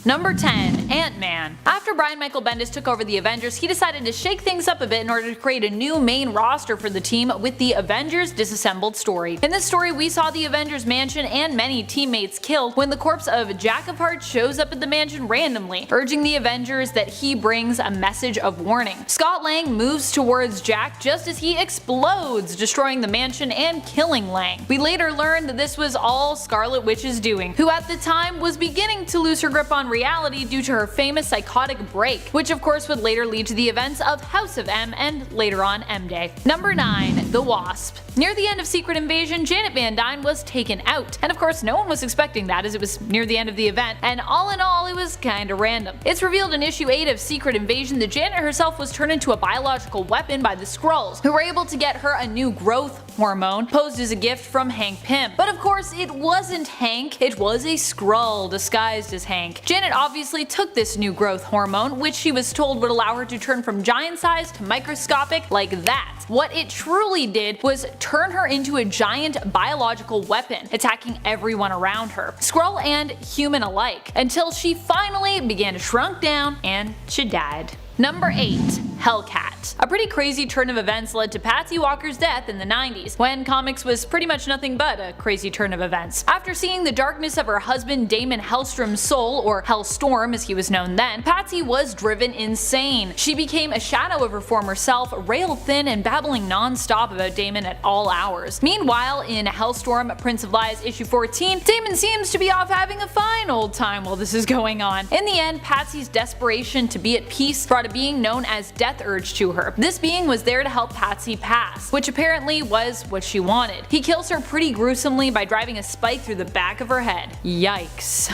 Number 10. Ant-Man. After Brian Michael Bendis took over the Avengers, he decided to shake things up a bit in order to create a new main roster for the team with the Avengers Disassembled story. In this story, we saw the Avengers mansion and many teammates killed when the corpse of Jack of Hearts shows up at the mansion randomly, urging the Avengers that he brings a message of warning. Scott Lang moves towards Jack just as he explodes, destroying the mansion and killing Lang. We later learned that this was all Scarlet Witch's doing, who at the time was beginning to lose her grip on reality due to her famous psychotic break, which of course would later lead to the events of House of M and later on M-Day. Number 9. The Wasp. Near the end of Secret Invasion, Janet Van Dyne was taken out, and of course no one was expecting that as it was near the end of the event, and all in all it was kinda random. It's revealed in issue 8 of Secret Invasion that Janet herself was turned into a biological weapon by the Skrulls, who were able to get her a new growth hormone posed as a gift from Hank Pym. But of course it wasn't Hank, it was a Skrull disguised as Hank. Janet obviously took this new growth hormone, which she was told would allow her to turn from giant size to microscopic like that. What it truly did was turn her into a giant biological weapon, attacking everyone around her, Skrull and human alike, until she finally began to shrunk down and she died. Number 8. Hellcat. A pretty crazy turn of events led to Patsy Walker's death in the 90s, when comics was pretty much nothing but a crazy turn of events. After seeing the darkness of her husband Damon Hellstrom's soul, or Hellstorm as he was known then, Patsy was driven insane. She became a shadow of her former self, rail thin and babbling non-stop about Damon at all hours. Meanwhile, in Hellstorm Prince of Lies issue 14, Damon seems to be off having a fine old time while this is going on. In the end, Patsy's desperation to be at peace brought a being known as Death Urge to her. This being was there to help Patsy pass, which apparently was what she wanted. He kills her pretty gruesomely by driving a spike through the back of her head. Yikes.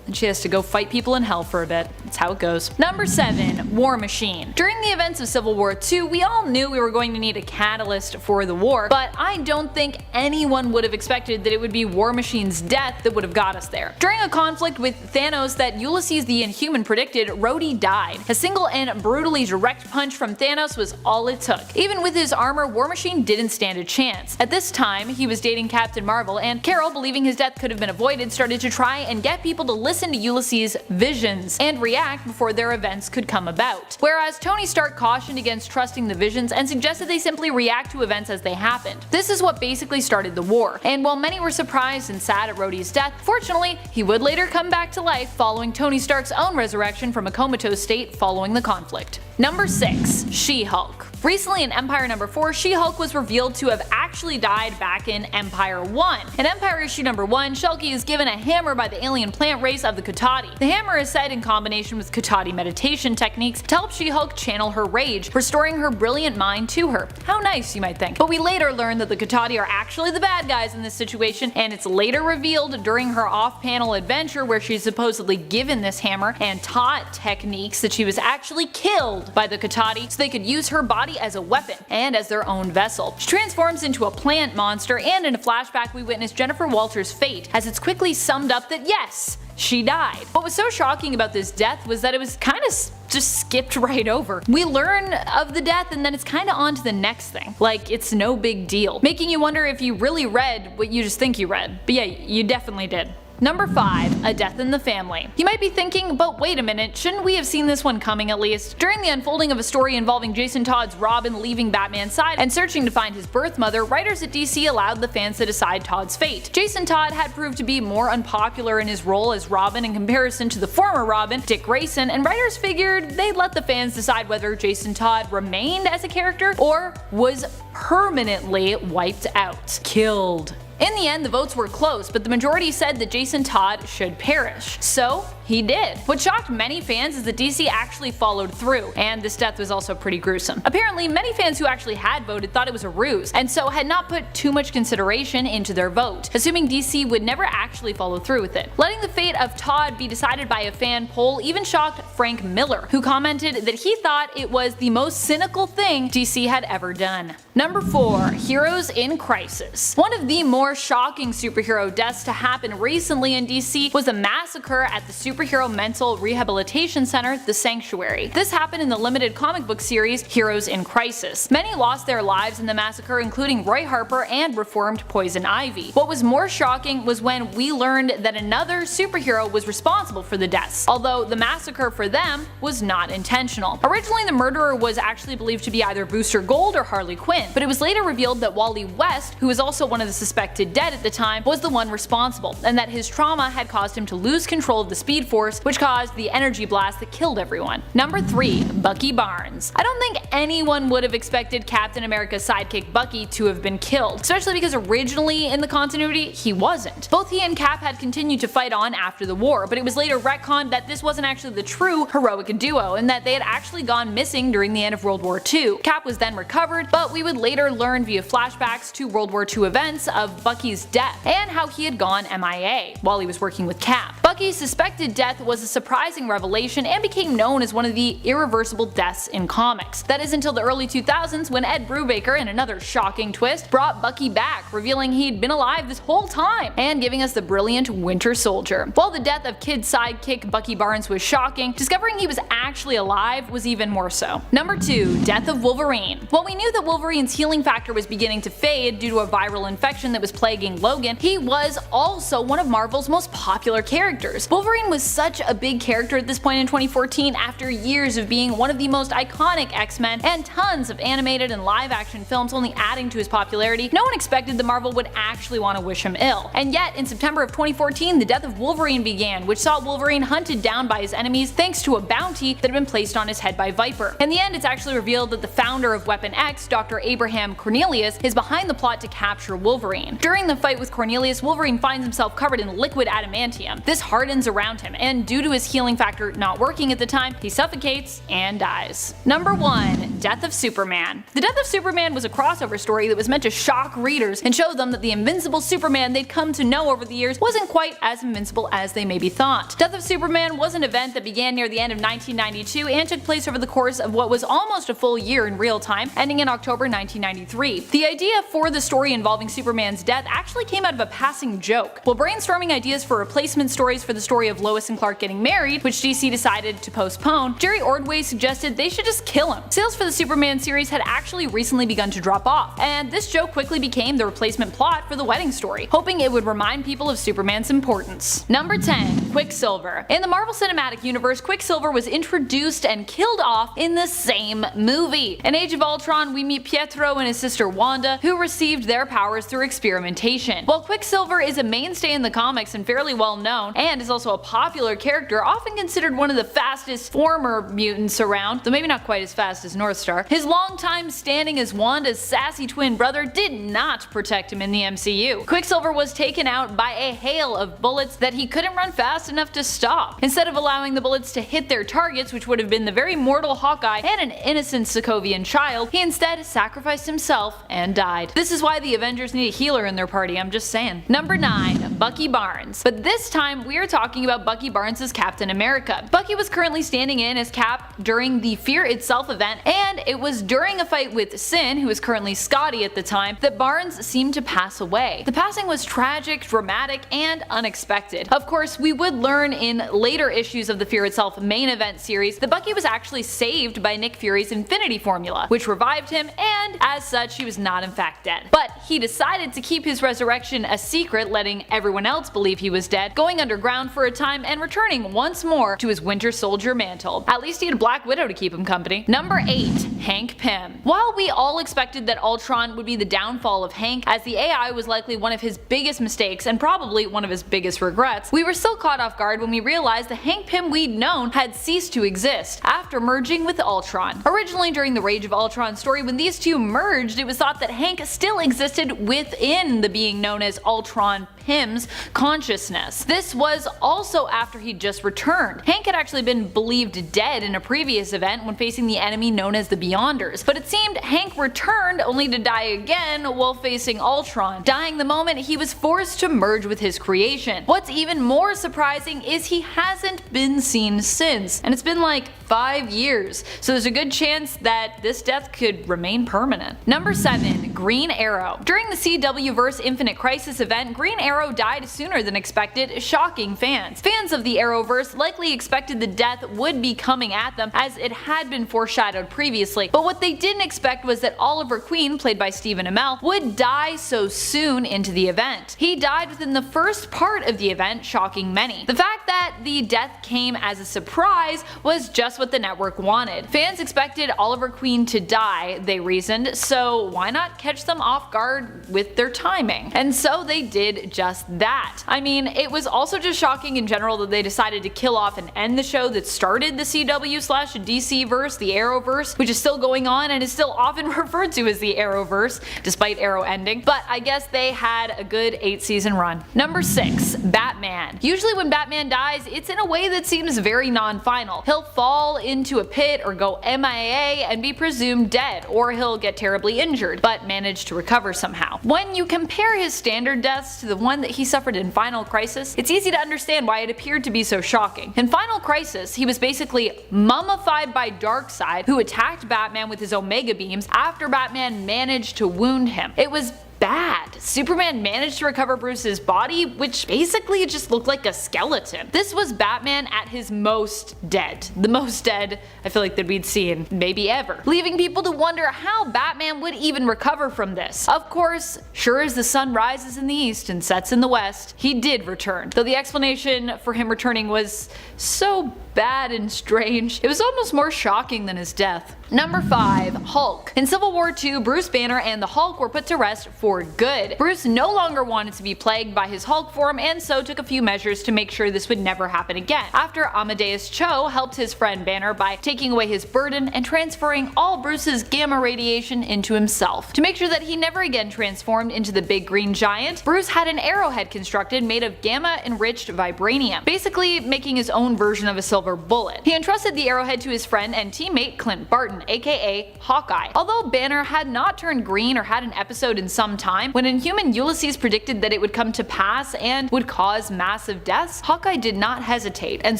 And she has to go fight people in hell for a bit. That's how it goes. Number 7. War Machine. During the events of Civil War II, we all knew we were going to need a catalyst for the war, but I don't think anyone would have expected that it would be War Machine's death that would have got us there. During a conflict with Thanos that Ulysses the Inhuman predicted, Rhodey died. A single and brutally direct punch from Thanos was all it took. Even with his armor, War Machine didn't stand a chance. At this time, he was dating Captain Marvel, and Carol, believing his death could have been avoided, started to try and get people to listen to Ulysses' visions and react before their events could come about. Whereas Tony Stark cautioned against trusting the visions and suggested they simply react to events as they happened. This is what basically started the war, and while many were surprised and sad at Rhodey's death, fortunately he would later come back to life following Tony Stark's own resurrection from a comatose state following the conflict. Number 6. She-Hulk. Recently in Empire number 4, She-Hulk was revealed to have actually died back in Empire 1. In Empire issue number 1, Shulky is given a hammer by the alien plant race of the Kotati. The hammer is said in combination with Kotati meditation techniques to help She-Hulk channel her rage, restoring her brilliant mind to her. How nice, you might think. But we later learn that the Kotati are actually the bad guys in this situation, and it's later revealed during her off-panel adventure where she's supposedly given this hammer and taught techniques that she was actually killed by the Kotati so they could use her body as a weapon and as their own vessel. She transforms into a plant monster, and in a flashback we witness Jennifer Walters' fate as it's quickly summed up that yes, she died. What was so shocking about this death was that it was kinda just skipped right over. We learn of the death and then it's kinda on to the next thing. Like, it's no big deal. Making you wonder if you really read what you just think you read. But yeah, you definitely did. Number 5. A Death in the Family. You might be thinking, but wait a minute, shouldn't we have seen this one coming at least? During the unfolding of a story involving Jason Todd's Robin leaving Batman's side and searching to find his birth mother, writers at DC allowed the fans to decide Todd's fate. Jason Todd had proved to be more unpopular in his role as Robin in comparison to the former Robin, Dick Grayson, and writers figured they'd let the fans decide whether Jason Todd remained as a character or was permanently wiped out. Killed. In the end, the votes were close, but the majority said that Jason Todd should perish. So, he did. What shocked many fans is that DC actually followed through, and this death was also pretty gruesome. Apparently, many fans who actually had voted thought it was a ruse, and so had not put too much consideration into their vote, assuming DC would never actually follow through with it. Letting the fate of Todd be decided by a fan poll even shocked Frank Miller, who commented that he thought it was the most cynical thing DC had ever done. Number 4. Heroes in Crisis. One of the more shocking superhero deaths to happen recently in DC was a massacre at the superhero mental rehabilitation center, the Sanctuary. This happened in the limited comic book series Heroes in Crisis. Many lost their lives in the massacre, including Roy Harper and reformed Poison Ivy. What was more shocking was when we learned that another superhero was responsible for the deaths, although the massacre for them was not intentional. Originally, the murderer was actually believed to be either Booster Gold or Harley Quinn, but it was later revealed that Wally West, who was also one of the suspected dead at the time, was the one responsible, and that his trauma had caused him to lose control of the Speed Force, which caused the energy blast that killed everyone. Number 3. Bucky Barnes. I don't think anyone would have expected Captain America's sidekick Bucky to have been killed, especially because originally in the continuity he wasn't. Both he and Cap had continued to fight on after the war, but it was later retconned that this wasn't actually the true heroic duo, and that they had actually gone missing during the end of World War II. Cap was then recovered, but we would later learn via flashbacks to World War II events of Bucky's death, and how he had gone MIA while he was working with Cap. Bucky's suspected death was a surprising revelation and became known as one of the irreversible deaths in comics. That is until the early 2000s when Ed Brubaker, in another shocking twist, brought Bucky back, revealing he'd been alive this whole time, and giving us the brilliant Winter Soldier. While the death of kid sidekick Bucky Barnes was shocking, discovering he was actually alive was even more so. Number 2. Death of Wolverine. While we knew that Wolverine's healing factor was beginning to fade due to a viral infection that was plaguing Logan, he was also one of Marvel's most popular characters. Wolverine was such a big character at this point in 2014 after years of being one of the most iconic X-Men and tons of animated and live-action films only adding to his popularity. No one expected that Marvel would actually want to wish him ill. And yet, in September of 2014, the death of Wolverine began, which saw Wolverine hunted down by his enemies thanks to a bounty that had been placed on his head by Viper. In the end, it's actually revealed that the founder of Weapon X, Dr. Abraham Cornelius, is behind the plot to capture Wolverine. During the fight with Cornelius, Wolverine finds himself covered in liquid adamantium. This hardens around him, and due to his healing factor not working at the time, he suffocates and dies. Number 1. Death of Superman. The Death of Superman was a crossover story that was meant to shock readers and show them that the invincible Superman they'd come to know over the years wasn't quite as invincible as they maybe thought. Death of Superman was an event that began near the end of 1992 and took place over the course of what was almost a full year in real time, ending in October 1993. The idea for the story involving Superman's death actually came out of a passing joke. While brainstorming ideas for replacement stories for the story of Lois and Clark getting married, which DC decided to postpone, Jerry Ordway suggested they should just kill him. Sales for the Superman series had actually recently begun to drop off, and this joke quickly became the replacement plot for the wedding story, hoping it would remind people of Superman's importance. Number 10. Quicksilver. In the Marvel Cinematic Universe, Quicksilver was introduced and killed off in the same movie. In Age of Ultron, we meet Pietro and his sister Wanda, who received their powers through experimentation. While Quicksilver is a mainstay in the comics and fairly well known, and is also a popular character, often considered one of the fastest former mutants around, though maybe not quite as fast as Northstar, his long time standing as Wanda's sassy twin brother did not protect him in the MCU. Quicksilver was taken out by a hail of bullets that he couldn't run fast enough to stop. Instead of allowing the bullets to hit their targets, which would have been the very mortal Hawkeye and an innocent Sokovian child, he instead sacrificed himself and died. This is why the Avengers need a healer in their party, I'm just saying. Number 9. Bucky Barnes. But this time we are talking about Bucky Barnes as Captain America. Bucky was currently standing in as Cap during the Fear Itself event, and it was during a fight with Sin, who is currently Scotty at the time, that Barnes seemed to pass away. The passing was tragic, dramatic, and unexpected. Of course, we would learn in later issues of the Fear Itself main event series that Bucky was actually saved by Nick Fury's Infinity Formula, which revived him, and as such he was not in fact dead. But he decided to keep his resurrection a secret, letting everyone else believe he was dead, going underground for a time and returning once more to his Winter Soldier mantle. At least he had Black Widow to keep him company. Number 8. Hank Pym. While we all expected that Ultron would be the downfall of Hank, as the AI was likely one of his biggest mistakes and probably one of his biggest regrets, we were still caught off guard when we realized the Hank Pym we'd known had ceased to exist after merging with Ultron. Originally during the Rage of Ultron story, when these two merged, it was thought that Hank still existed within the being known as Ultron Pym's consciousness. This was also after he'd just returned. Hank had actually been believed dead in a previous event when facing the enemy known as the Beyonders, but it seemed Hank returned only to die again while facing Ultron, dying the moment he was forced to merge with his creation. What's even more surprising is he hasn't been seen since, and it's been like 5 years, so there's a good chance that this death could remain permanent. Number 7. Green Arrow. During the CW-verse Infinite Crisis event, Green Arrow died sooner than expected, shocking fans. Fans of the Arrowverse likely expected the death would be coming at them, as it had been foreshadowed previously, but what they didn't expect was that Oliver Queen, played by Stephen Amell, would die so soon into the event. He died within the first part of the event, shocking many. The fact that the death came as a surprise was just what the network wanted. Fans expected Oliver Queen to die, they reasoned, so why not catch them off guard with their timing? And so they did just that. I mean, it was also just shocking in general that they decided to kill off and end the show that started the CW/DC verse, the Arrowverse, which is still going on and is still often referred to as the Arrowverse, despite Arrow ending, but I guess they had a good 8-season run. Number 6. Batman. Usually when Batman dies, it's in a way that seems very non-final. He'll fall into a pit or go MIA and be presumed dead, or he'll get terribly injured, but manage to recover somehow. When you compare his standard deaths to the one that he suffered in Final Crisis, it's easy to understand why it appeared to be so shocking. In Final Crisis, he was basically mummified by Darkseid, who attacked Batman with his Omega beams after Batman managed to wound him. It was bad. Superman managed to recover Bruce's body, which basically just looked like a skeleton. This was Batman at his most dead. The most dead I feel like that we'd seen maybe ever, leaving people to wonder how Batman would even recover from this. Of course, sure as the sun rises in the east and sets in the west, he did return, though the explanation for him returning was so bad and strange, it was almost more shocking than his death. Number 5. Hulk. In Civil War II, Bruce Banner and the Hulk were put to rest for good. Bruce no longer wanted to be plagued by his Hulk form, and so took a few measures to make sure this would never happen again. After Amadeus Cho helped his friend Banner by taking away his burden and transferring all Bruce's gamma radiation into himself. To make sure that he never again transformed into the big green giant, Bruce had an arrowhead constructed made of gamma-enriched vibranium, basically making his own version of a silver bullet. He entrusted the arrowhead to his friend and teammate Clint Barton, aka Hawkeye. Although Banner had not turned green or had an episode in some time, when Inhuman Ulysses predicted that it would come to pass and would cause massive deaths, Hawkeye did not hesitate and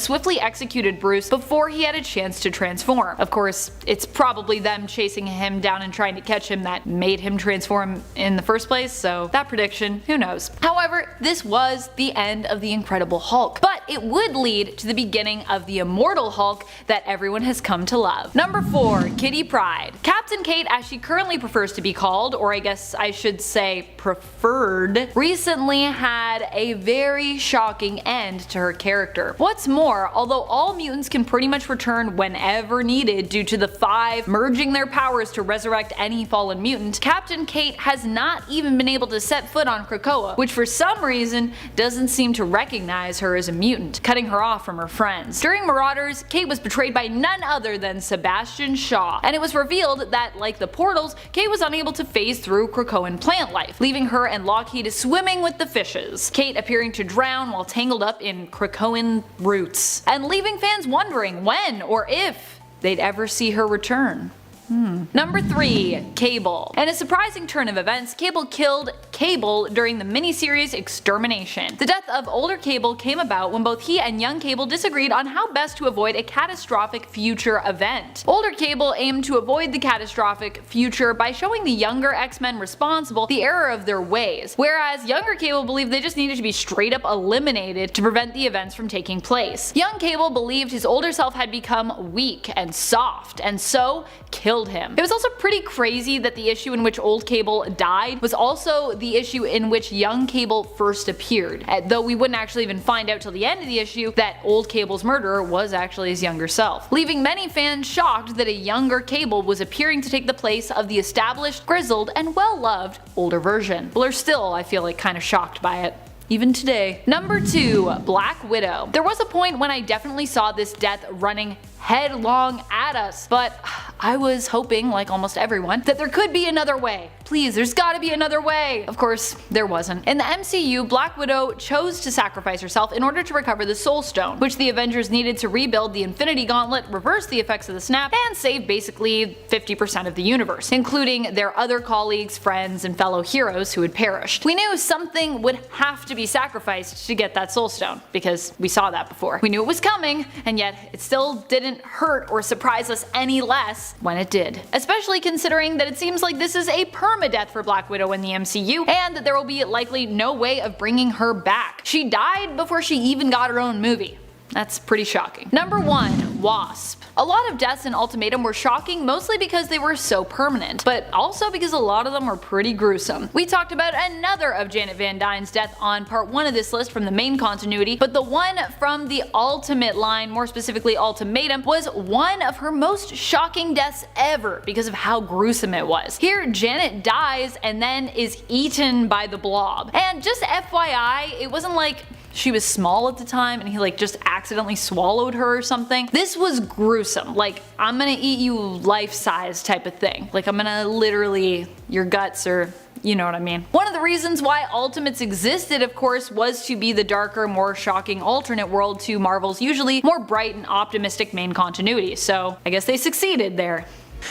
swiftly executed Bruce before he had a chance to transform. Of course, it's probably them chasing him down and trying to catch him that made him transform in the first place, so that prediction, who knows. However, this was the end of the Incredible Hulk, but it would lead to the beginning of the Immortal Hulk that everyone has come to love. Number 4. Kitty Pryde. Captain Kate, as she currently prefers to be called, or I guess I should say preferred, recently had a very shocking end to her character. What's more, although all mutants can pretty much return whenever needed due to the 5 merging their powers to resurrect any fallen mutant, Captain Kate has not even been able to set foot on Krakoa, which for some reason doesn't seem to recognize her as a mutant, cutting her off from her friends. During Marauders, Kate was betrayed by none other than Sebastian Shaw, and it was revealed that, like the Portals, Kate was unable to phase through Krakoan plant life, leaving her and Lockheed swimming with the fishes, Kate appearing to drown while tangled up in Krakoan roots, and leaving fans wondering when or if they'd ever see her return. Number 3. Cable. In a surprising turn of events, Cable killed Cable during the miniseries Extermination. The death of older Cable came about when both he and young Cable disagreed on how best to avoid a catastrophic future event. Older Cable aimed to avoid the catastrophic future by showing the younger X-Men responsible the error of their ways, whereas younger Cable believed they just needed to be straight up eliminated to prevent the events from taking place. Young Cable believed his older self had become weak and soft, and so killed him. It was also pretty crazy that the issue in which old Cable died was also the issue in which young Cable first appeared, though we wouldn't actually even find out till the end of the issue that old Cable's murderer was actually his younger self, leaving many fans shocked that a younger Cable was appearing to take the place of the established, grizzled, and well-loved older version. People are still, I feel like, kind of shocked by it. Even today. Number 2. Black Widow. There was a point when I definitely saw this death running headlong at us, but I was hoping, like almost everyone, that there could be another way. Please, there's gotta be another way! Of course, there wasn't. In the MCU, Black Widow chose to sacrifice herself in order to recover the Soul Stone, which the Avengers needed to rebuild the Infinity Gauntlet, reverse the effects of the snap, and save basically 50% of the universe, including their other colleagues, friends, and fellow heroes who had perished. We knew something would have to be sacrificed to get that Soul Stone, because we saw that before. We knew it was coming, and yet it still didn't hurt or surprise us any less when it did. Especially considering that it seems like this is a permanent permadeath for Black Widow in the MCU, and that there will be likely no way of bringing her back. She died before she even got her own movie. That's pretty shocking. Number 1. Wasp. A lot of deaths in Ultimatum were shocking, mostly because they were so permanent, but also because a lot of them were pretty gruesome. We talked about another of Janet Van Dyne's death on part 1 of this list from the main continuity, but the one from the Ultimate line, more specifically Ultimatum, was one of her most shocking deaths ever because of how gruesome it was. Here, Janet dies and then is eaten by the Blob. And just FYI, it wasn't like she was small at the time and he like just accidentally swallowed her or something. This was gruesome. Like, I'm gonna eat you life-size type of thing. Like, I'm gonna literally, your guts, or you know what I mean. One of the reasons why Ultimates existed, of course, was to be the darker, more shocking alternate world to Marvel's usually more bright and optimistic main continuity, so I guess they succeeded there.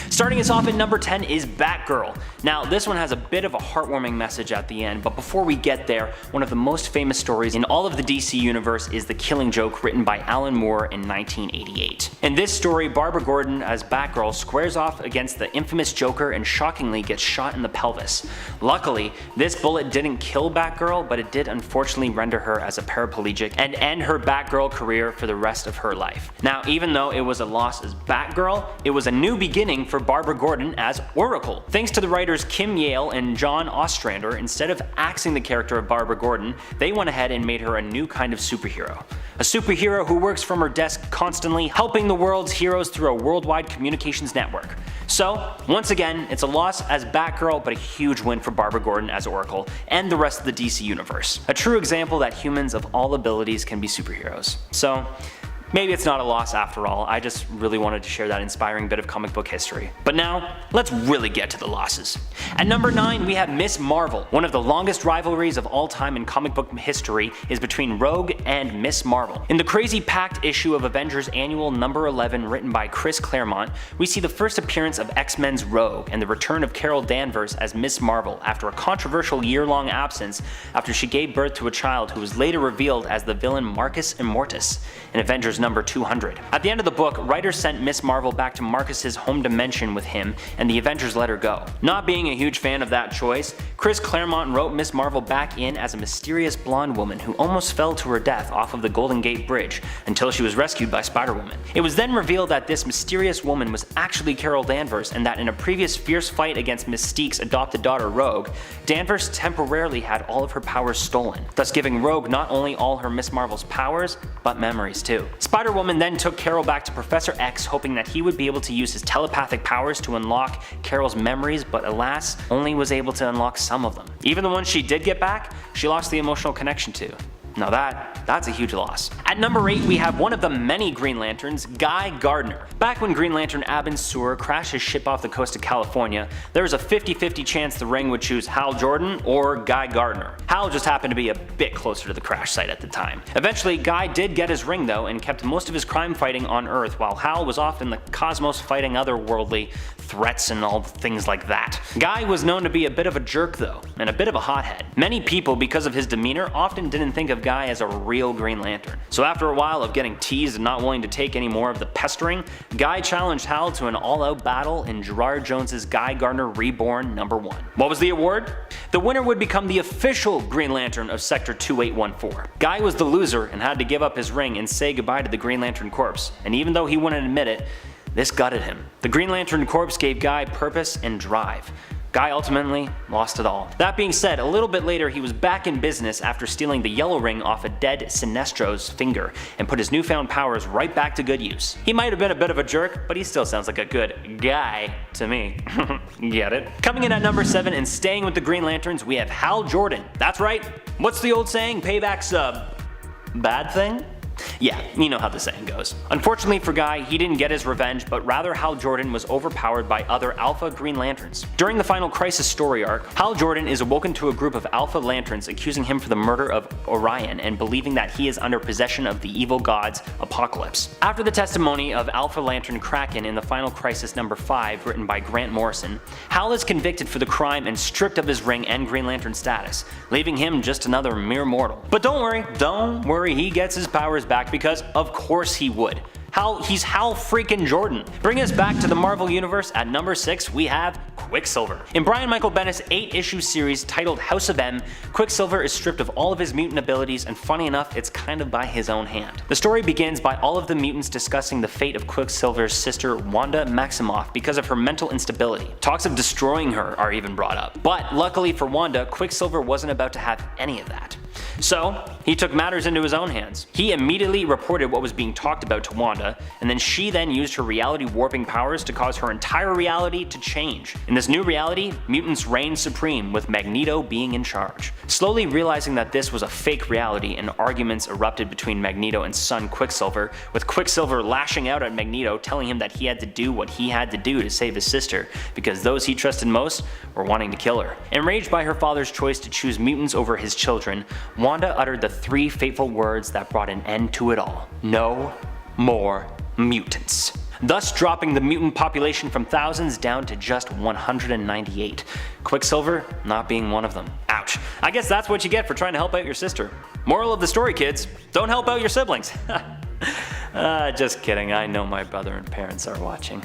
Starting us off at number 10 is Batgirl. Now, this one has a bit of a heartwarming message at the end, but before we get there, one of the most famous stories in all of the DC universe is The Killing Joke, written by Alan Moore in 1988. In this story, Barbara Gordon as Batgirl squares off against the infamous Joker and shockingly gets shot in the pelvis. Luckily, this bullet didn't kill Batgirl, but it did unfortunately render her as a paraplegic and end her Batgirl career for the rest of her life. Now, even though it was a loss as Batgirl, it was a new beginning for Barbara Gordon as Oracle. Thanks to the writers Kim Yale and John Ostrander, instead of axing the character of Barbara Gordon, they went ahead and made her a new kind of superhero. A superhero who works from her desk constantly, helping the world's heroes through a worldwide communications network. So, once again, it's a loss as Batgirl, but a huge win for Barbara Gordon as Oracle and the rest of the DC universe. A true example that humans of all abilities can be superheroes. So, maybe it's not a loss after all, I just really wanted to share that inspiring bit of comic book history. But now, let's really get to the losses. At number 9, we have Miss Marvel. One of the longest rivalries of all time in comic book history is between Rogue and Miss Marvel. In the crazy packed issue of Avengers Annual number 11 written by Chris Claremont, we see the first appearance of X-Men's Rogue and the return of Carol Danvers as Miss Marvel after a controversial year-long absence after she gave birth to a child who was later revealed as the villain Marcus Immortus in Avengers number 200. At the end of the book, writers sent Miss Marvel back to Marcus's home dimension with him, and the Avengers let her go. Not being a huge fan of that choice, Chris Claremont wrote Miss Marvel back in as a mysterious blonde woman who almost fell to her death off of the Golden Gate Bridge until she was rescued by Spider-Woman. It was then revealed that this mysterious woman was actually Carol Danvers, and that in a previous fierce fight against Mystique's adopted daughter Rogue, Danvers temporarily had all of her powers stolen, thus giving Rogue not only all her Miss Marvel's powers, but memories too. Spider-Woman then took Carol back to Professor X, hoping that he would be able to use his telepathic powers to unlock Carol's memories, but alas, only was able to unlock some of them. Even the ones she did get back, she lost the emotional connection to. Now that's a huge loss. At number 8, we have one of the many Green Lanterns, Guy Gardner. Back when Green Lantern Abin Sur crashed his ship off the coast of California, there was a 50-50 chance the ring would choose Hal Jordan or Guy Gardner. Hal just happened to be a bit closer to the crash site at the time. Eventually, Guy did get his ring though and kept most of his crime fighting on Earth, while Hal was off in the cosmos fighting otherworldly threats and all things like that. Guy was known to be a bit of a jerk though, and a bit of a hothead. Many people, because of his demeanor, often didn't think of Guy as a real Green Lantern. So after a while of getting teased and not willing to take any more of the pestering, Guy challenged Hal to an all-out battle in Gerard Jones's Guy Gardner Reborn number 1. What was the award? The winner would become the official Green Lantern of Sector 2814. Guy was the loser and had to give up his ring and say goodbye to the Green Lantern Corps, and even though he wouldn't admit it, this gutted him. The Green Lantern Corps gave Guy purpose and drive. Guy ultimately lost it all. That being said, a little bit later he was back in business after stealing the yellow ring off a dead Sinestro's finger and put his newfound powers right back to good use. He might have been a bit of a jerk, but he still sounds like a good guy to me. Get it? Coming in at number 7 and staying with the Green Lanterns, we have Hal Jordan. That's right. What's the old saying? Payback's a bad thing? Yeah, you know how the saying goes. Unfortunately for Guy, he didn't get his revenge, but rather Hal Jordan was overpowered by other Alpha Green Lanterns. During the final Crisis story arc, Hal Jordan is awoken to a group of Alpha Lanterns accusing him for the murder of Orion and believing that he is under possession of the evil god's Apocalypse. After the testimony of Alpha Lantern Kraken in the final Crisis number 5 written by Grant Morrison, Hal is convicted for the crime and stripped of his ring and Green Lantern status, leaving him just another mere mortal. But don't worry, he gets his powers back because of course he would. He's Hal freaking Jordan. Bringing us back to the Marvel Universe, at number 6 we have Quicksilver. In Brian Michael Bendis' 8-issue series titled House of M, Quicksilver is stripped of all of his mutant abilities, and funny enough, it's kind of by his own hand. The story begins by all of the mutants discussing the fate of Quicksilver's sister Wanda Maximoff because of her mental instability. Talks of destroying her are even brought up. But luckily for Wanda, Quicksilver wasn't about to have any of that. So, he took matters into his own hands. He immediately reported what was being talked about to Wanda, and then she used her reality warping powers to cause her entire reality to change. In this new reality, mutants reigned supreme, with Magneto being in charge. Slowly realizing that this was a fake reality, and arguments erupted between Magneto and son Quicksilver, with Quicksilver lashing out at Magneto, telling him that he had to do what he had to do to save his sister, because those he trusted most were wanting to kill her. Enraged by her father's choice to choose mutants over his children, Wanda uttered the 3 fateful words that brought an end to it all: no more mutants. Thus dropping the mutant population from thousands down to just 198. Quicksilver not being one of them. Ouch. I guess that's what you get for trying to help out your sister. Moral of the story, kids, don't help out your siblings. Just kidding, I know my brother and parents are watching.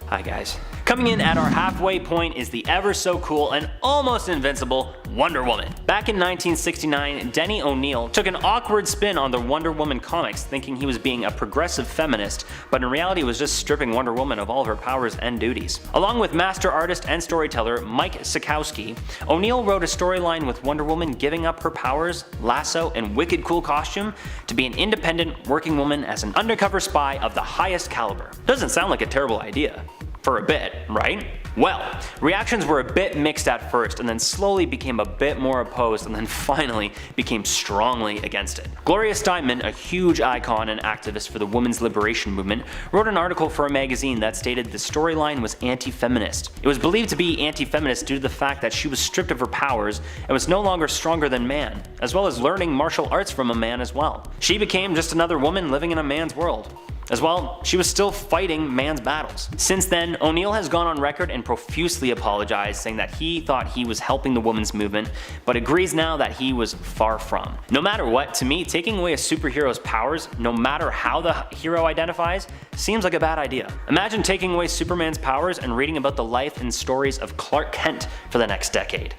Hi guys. Coming in at our halfway point is the ever so cool and almost invincible Wonder Woman. Back in 1969, Denny O'Neil took an awkward spin on the Wonder Woman comics, thinking he was being a progressive feminist, but in reality was just stripping Wonder Woman of all of her powers and duties. Along with master artist and storyteller Mike Sikowski, O'Neil wrote a storyline with Wonder Woman giving up her powers, lasso, and wicked cool costume to be an independent working woman as an undercover spy of the highest caliber. Doesn't sound like a terrible idea. For a bit, right? Well, reactions were a bit mixed at first, and then slowly became a bit more opposed, and then finally became strongly against it. Gloria Steinem, a huge icon and activist for the women's liberation movement, wrote an article for a magazine that stated the storyline was anti-feminist. It was believed to be anti-feminist due to the fact that she was stripped of her powers and was no longer stronger than man, as well as learning martial arts from a man as well. She became just another woman living in a man's world. As well, she was still fighting man's battles. Since then, O'Neil has gone on record and profusely apologized, saying that he thought he was helping the women's movement, but agrees now that he was far from. No matter what, to me, taking away a superhero's powers, no matter how the hero identifies, seems like a bad idea. Imagine taking away Superman's powers and reading about the life and stories of Clark Kent for the next decade.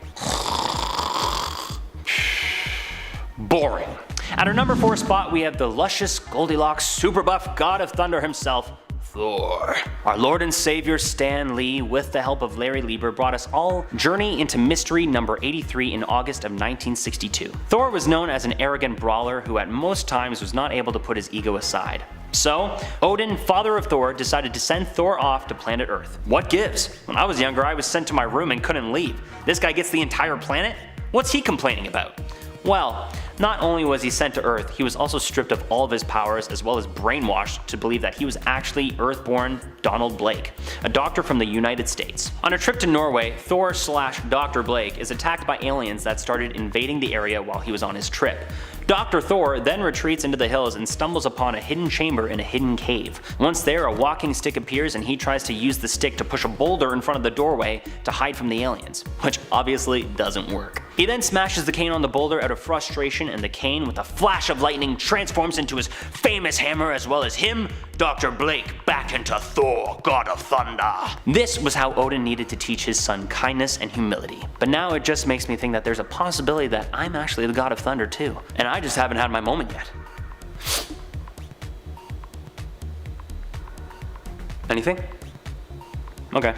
Boring. At our number 4 spot, we have the luscious, Goldilocks, super buff god of thunder himself, Thor. Our Lord and Savior Stan Lee, with the help of Larry Lieber, brought us all Journey into Mystery number 83 in August of 1962. Thor was known as an arrogant brawler who at most times was not able to put his ego aside. So, Odin, father of Thor, decided to send Thor off to planet Earth. What gives? When I was younger, I was sent to my room and couldn't leave. This guy gets the entire planet? What's he complaining about? Well, not only was he sent to Earth, he was also stripped of all of his powers, as well as brainwashed to believe that he was actually Earthborn Donald Blake, a doctor from the United States. On a trip to Norway, Thor/Dr. Blake is attacked by aliens that started invading the area while he was on his trip. Dr. Thor then retreats into the hills and stumbles upon a hidden chamber in a hidden cave. Once there, a walking stick appears and he tries to use the stick to push a boulder in front of the doorway to hide from the aliens, which obviously doesn't work. He then smashes the cane on the boulder out of frustration, and the cane, with a flash of lightning, transforms into his famous hammer, as well as him, Dr. Blake, back into Thor, God of Thunder. This was how Odin needed to teach his son kindness and humility. But now it just makes me think that there's a possibility that I'm actually the God of Thunder too, and I just haven't had my moment yet. Anything? Okay,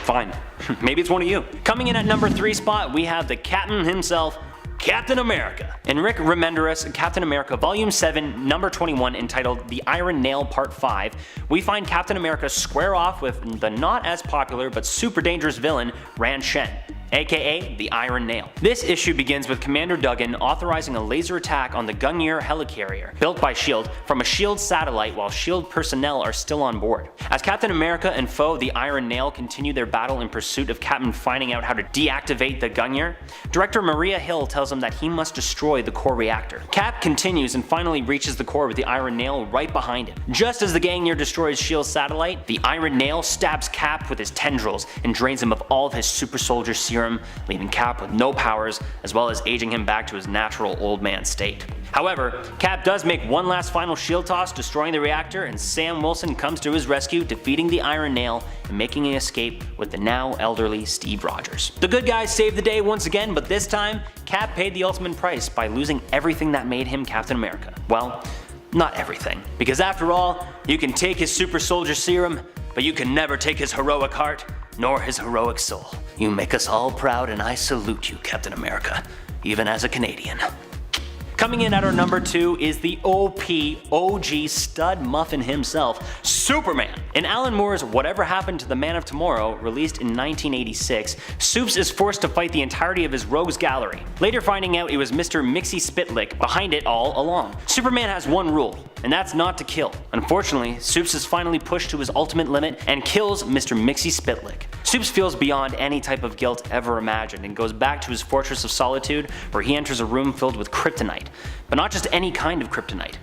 fine. Maybe it's one of you. Coming in at number 3 spot, we have the captain himself, Captain America. In Rick Remender's Captain America Volume 7, number 21, entitled The Iron Nail Part 5, we find Captain America square off with the not as popular but super dangerous villain, Ran Shen, aka the Iron Nail. This issue begins with Commander Duggan authorizing a laser attack on the Gungnir helicarrier, built by S.H.I.E.L.D., from a S.H.I.E.L.D. satellite while S.H.I.E.L.D. personnel are still on board. As Captain America and foe the Iron Nail continue their battle in pursuit of Captain finding out how to deactivate the Gungnir, director Maria Hill tells him that he must destroy the core reactor. Cap continues and finally reaches the core with the Iron Nail right behind him. Just as the Gungnir destroys S.H.I.E.L.D. satellite, the Iron Nail stabs Cap with his tendrils and drains him of all of his super soldier serum serum, leaving Cap with no powers, as well as aging him back to his natural old man state. However, Cap does make one last final shield toss, destroying the reactor, and Sam Wilson comes to his rescue, defeating the Iron Nail and making an escape with the now elderly Steve Rogers. The good guys saved the day once again, but this time, Cap paid the ultimate price by losing everything that made him Captain America. Well, not everything. Because after all, you can take his super soldier serum, but you can never take his heroic heart, nor his heroic soul. You make us all proud, and I salute you, Captain America, even as a Canadian. Coming in at our number 2 is the OG stud muffin himself, Superman. In Alan Moore's Whatever Happened to the Man of Tomorrow, released in 1986, Supes is forced to fight the entirety of his rogues gallery, later finding out it was Mr. Mixie Spitlick behind it all along. Superman has one rule, and that's not to kill. Unfortunately, Supes is finally pushed to his ultimate limit and kills Mr. Mixie Spitlick. Supes feels beyond any type of guilt ever imagined and goes back to his Fortress of Solitude, where he enters a room filled with kryptonite. But not just any kind of kryptonite,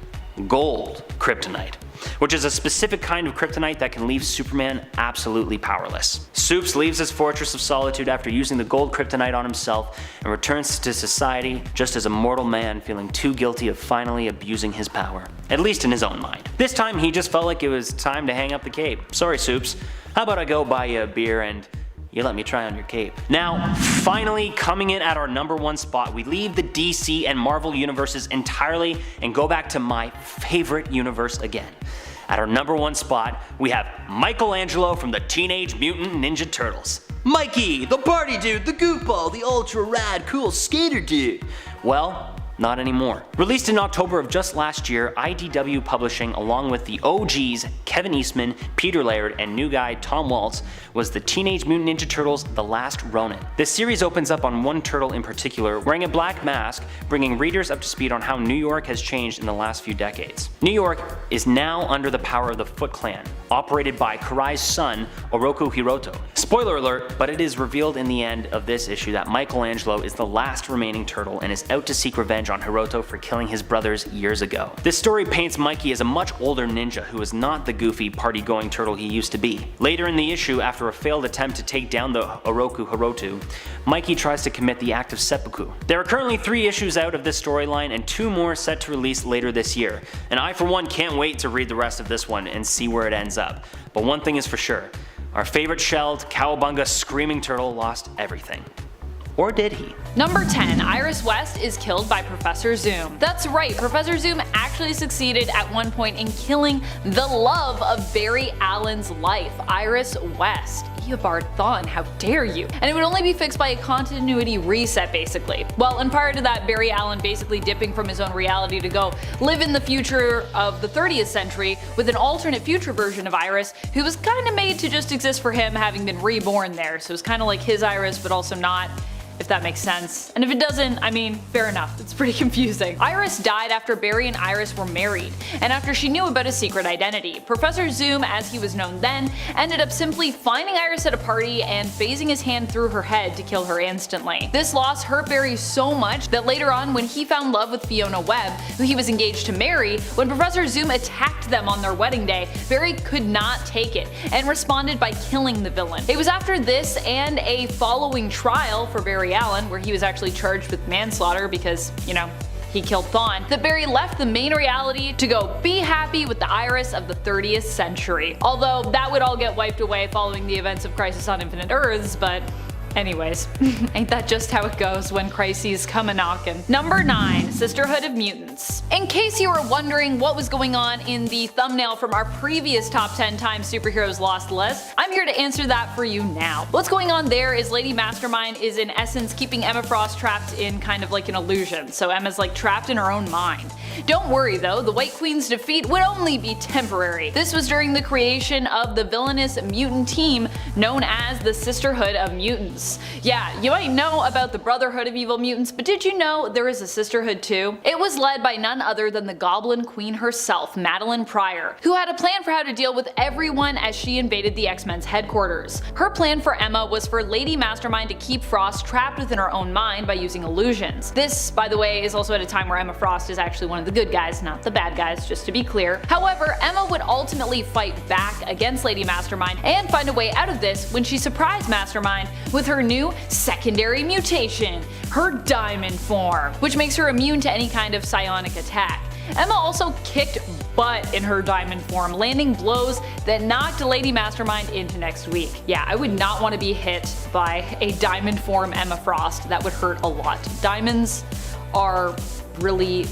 gold kryptonite, which is a specific kind of kryptonite that can leave Superman absolutely powerless. Supes leaves his Fortress of Solitude after using the gold kryptonite on himself and returns to society just as a mortal man, feeling too guilty of finally abusing his power, at least in his own mind. This time he just felt like it was time to hang up the cape. Sorry Supes, how about I go buy you a beer and you let me try on your cape. Now, finally coming in at our number 1 spot, we leave the DC and Marvel universes entirely and go back to my favorite universe again. At our number 1 spot, we have Michelangelo from the Teenage Mutant Ninja Turtles. Mikey, the party dude, the goofball, the ultra rad cool skater dude. Well, not anymore. Released in October of just last year, IDW Publishing, along with the OGs Kevin Eastman, Peter Laird, and new guy Tom Waltz, was the Teenage Mutant Ninja Turtles: The Last Ronin. This series opens up on one turtle in particular wearing a black mask, bringing readers up to speed on how New York has changed in the last few decades. New York is now under the power of the Foot Clan, operated by Karai's son, Oroku Hiroto. Spoiler alert, but it is revealed in the end of this issue that Michelangelo is the last remaining turtle and is out to seek revenge on Hiroto for killing his brothers years ago. This story paints Mikey as a much older ninja who is not the goofy, party-going turtle he used to be. Later in the issue, after a failed attempt to take down the Oroku Hiroto, Mikey tries to commit the act of seppuku. There are currently 3 issues out of this storyline and 2 more set to release later this year, and I for one can't wait to read the rest of this one and see where it ends up. But one thing is for sure, our favorite shelled, cowabunga screaming turtle lost everything. Or did he? Number 10, Iris West is killed by Professor Zoom. That's right, Professor Zoom actually succeeded at one point in killing the love of Barry Allen's life, Iris West. Eobard Thawne, how dare you? And it would only be fixed by a continuity reset basically. Well, and prior to that, Barry Allen basically dipping from his own reality to go live in the future of the 30th century with an alternate future version of Iris who was kind of made to just exist for him, having been reborn there. So it's kind of like his Iris but also not, if that makes sense. And if it doesn't, I mean, fair enough, it's pretty confusing. Iris died after Barry and Iris were married, and after she knew about his secret identity. Professor Zoom, as he was known then, ended up simply finding Iris at a party and phasing his hand through her head to kill her instantly. This loss hurt Barry so much that later on, when he found love with Fiona Webb, who he was engaged to marry, when Professor Zoom attacked them on their wedding day, Barry could not take it and responded by killing the villain. It was after this and a following trial for Barry Allen, where he was actually charged with manslaughter because, you know, he killed Thawne, that Barry left the main reality to go be happy with the Iris of the 30th century. Although that would all get wiped away following the events of Crisis on Infinite Earths, but anyways, ain't that just how it goes when crises come a-knockin'. Number 9, Sisterhood of Mutants. In case you were wondering what was going on in the thumbnail from our previous top 10 times superheroes lost list, I'm here to answer that for you now. What's going on there is Lady Mastermind is in essence keeping Emma Frost trapped in kind of like an illusion, so Emma's like trapped in her own mind. Don't worry though, the White Queen's defeat would only be temporary. This was during the creation of the villainous mutant team known as the Sisterhood of Mutants. Yeah, you might know about the Brotherhood of Evil Mutants, but did you know there is a Sisterhood too? It was led by none other than the Goblin Queen herself, Madeline Pryor, who had a plan for how to deal with everyone as she invaded the X-Men's headquarters. Her plan for Emma was for Lady Mastermind to keep Frost trapped within her own mind by using illusions. This, by the way, is also at a time where Emma Frost is actually one of the good guys, not the bad guys, just to be clear. However, Emma would ultimately fight back against Lady Mastermind and find a way out of this when she surprised Mastermind with her her new secondary mutation, her diamond form, which makes her immune to any kind of psionic attack. Emma also kicked butt in her diamond form, landing blows that knocked Lady Mastermind into next week. Yeah, I would not want to be hit by a diamond form Emma Frost. That would hurt a lot. Diamonds are really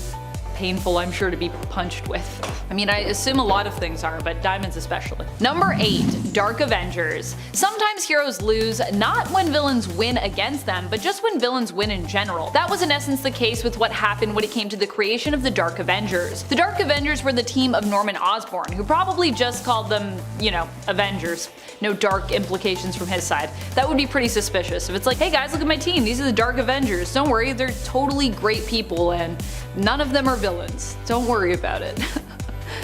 painful, I'm sure, to be punched with. I mean, I assume a lot of things are, but diamonds especially. Number 8. Dark Avengers. Sometimes heroes lose, not when villains win against them, but just when villains win in general. That was in essence the case with what happened when it came to the creation of the Dark Avengers. The Dark Avengers were the team of Norman Osborn, who probably just called them, you know, Avengers. No dark implications from his side. That would be pretty suspicious if it's like, hey guys, look at my team, these are the Dark Avengers. Don't worry, they're totally great people and none of them are villains. Don't worry about it.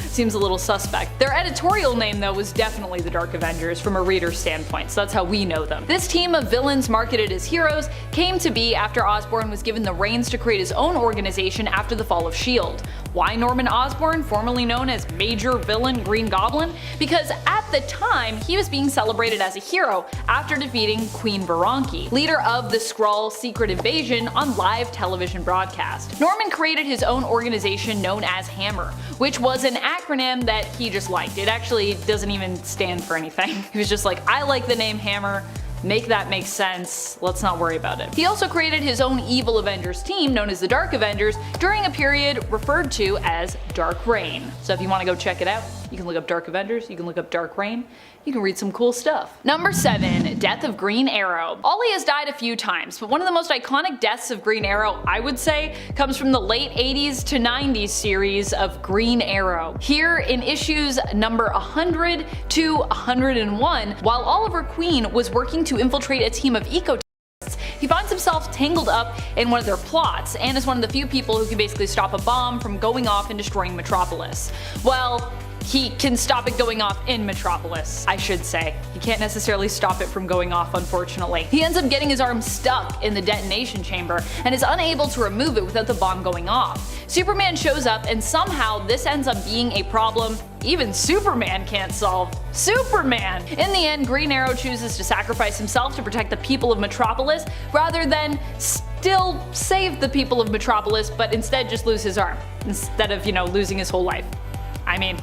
Seems a little suspect. Their editorial name though was definitely the Dark Avengers from a reader's standpoint, so that's how we know them. This team of villains marketed as heroes came to be after Osborn was given the reins to create his own organization after the fall of S.H.I.E.L.D. Why Norman Osborn, formerly known as Major Villain Green Goblin? Because at the time, he was being celebrated as a hero after defeating Queen Baranki, leader of the Skrull secret invasion on live television broadcast. Norman created his own organization known as Hammer, which was an acronym that he just liked. It actually doesn't even stand for anything. He was just like, I like the name Hammer. Make that make sense, let's not worry about it. He also created his own evil Avengers team known as the Dark Avengers during a period referred to as Dark Reign. So if you want to go check it out, you can look up Dark Avengers, you can look up Dark Reign, you can read some cool stuff. Number 7. Death of Green Arrow. Ollie has died a few times, but one of the most iconic deaths of Green Arrow, I would say, comes from the late 80s to 90s series of Green Arrow. Here in issues number 100 to 101, while Oliver Queen was working to infiltrate a team of eco he finds himself tangled up in one of their plots, and is one of the few people who can basically stop a bomb from going off and destroying Metropolis. Well, he can stop it going off in Metropolis, I should say. He can't necessarily stop it from going off, unfortunately. He ends up getting his arm stuck in the detonation chamber and is unable to remove it without the bomb going off. Superman shows up and somehow this ends up being a problem even Superman can't solve. Superman! In the end, Green Arrow chooses to sacrifice himself to protect the people of Metropolis rather than still save the people of Metropolis, but instead just lose his arm instead of, you know, losing his whole life. I mean,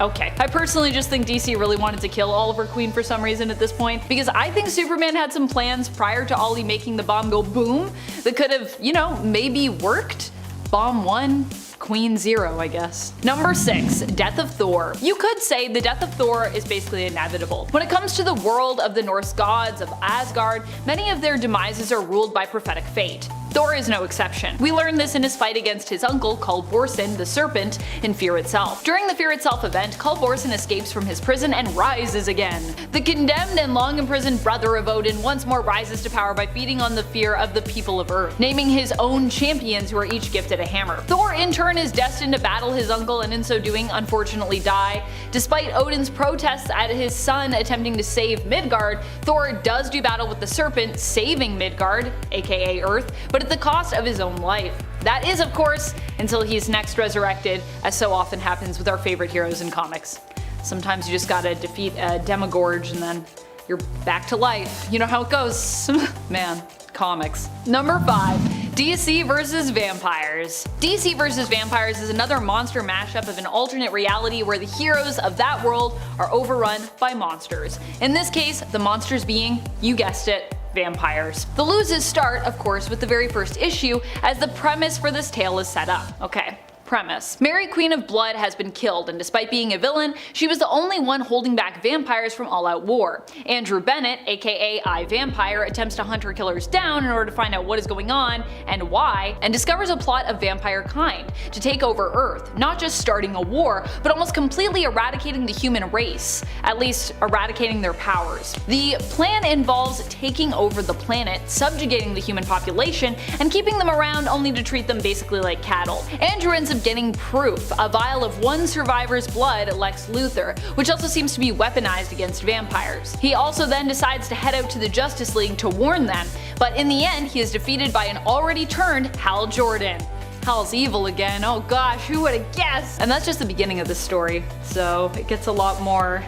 okay. I personally just think DC really wanted to kill Oliver Queen for some reason at this point, because I think Superman had some plans prior to Ollie making the bomb go boom that could have, you know, maybe worked. Bomb 1, Queen 0, I guess. Number 6. Death of Thor. You could say the death of Thor is basically inevitable. When it comes to the world of the Norse gods of Asgard, many of their demises are ruled by prophetic fate. Thor is no exception. We learn this in his fight against his uncle, Kull Borson, the Serpent, in Fear Itself. During the Fear Itself event, Kull Borson escapes from his prison and rises again. The condemned and long imprisoned brother of Odin once more rises to power by feeding on the fear of the people of Earth, naming his own champions who are each gifted a hammer. Thor in turn is destined to battle his uncle and in so doing unfortunately die. Despite Odin's protests at his son attempting to save Midgard, Thor does do battle with the Serpent, saving Midgard, aka Earth, but at the cost of his own life. That is, of course, until he's next resurrected, as so often happens with our favorite heroes in comics. Sometimes you just gotta defeat a Demogorge and then you're back to life. You know how it goes. Man, comics. Number 5. DC vs. Vampires. DC vs. Vampires is another monster mashup of an alternate reality where the heroes of that world are overrun by monsters. In this case, the monsters being, you guessed it, vampires. The loses start, of course, with the very first issue, as the premise for this tale is set up. Okay. Premise. Mary Queen of Blood has been killed, and despite being a villain, she was the only one holding back vampires from all-out war. Andrew Bennett, aka I Vampire, attempts to hunt her killers down in order to find out what is going on and why, and discovers a plot of vampire kind to take over Earth, not just starting a war, but almost completely eradicating the human race, at least eradicating their powers. The plan involves taking over the planet, subjugating the human population, and keeping them around only to treat them basically like cattle. Andrew ends up getting proof, a vial of one survivor's blood, Lex Luthor, which also seems to be weaponized against vampires. He also then decides to head out to the Justice League to warn them, but in the end he is defeated by an already turned Hal Jordan. Hal's evil again, oh gosh, who would have guessed? And that's just the beginning of the story, so it gets a lot more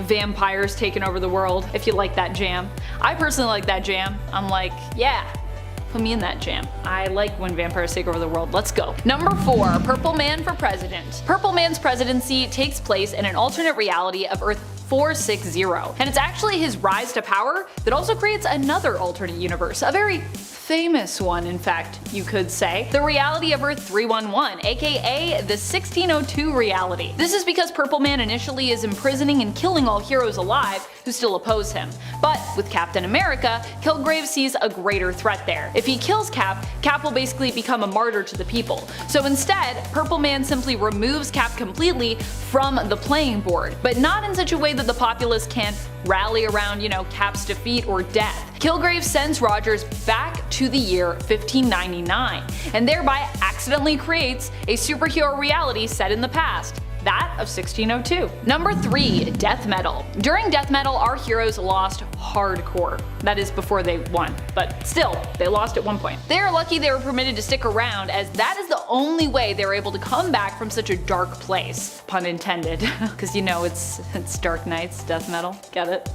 vampires taking over the world, if you like that jam. I personally like that jam. I'm like, yeah, put me in that jam. I like when vampires take over the world. Let's go. Number 4, Purple Man for President. Purple Man's presidency takes place in an alternate reality of Earth 460, and it's actually his rise to power that also creates another alternate universe, a very famous one, in fact, you could say. The reality of Earth 311, aka the 1602 reality. This is because Purple Man initially is imprisoning and killing all heroes alive who still oppose him. But with Captain America, Kilgrave sees a greater threat there. If he kills Cap, Cap will basically become a martyr to the people. So instead, Purple Man simply removes Cap completely from the playing board, but not in such a way that the populace can't rally around, Cap's defeat or death. Kilgrave sends Rogers back to the year 1599, and thereby accidentally creates a superhero reality set in the past, that of 1602. Number 3, Death Metal. During Death Metal, our heroes lost hardcore. That is before they won, but still, they lost at one point. They are lucky they were permitted to stick around, as that is the only way they were able to come back from such a dark place. Pun intended. Because it's Dark Knights, Death Metal. Get it?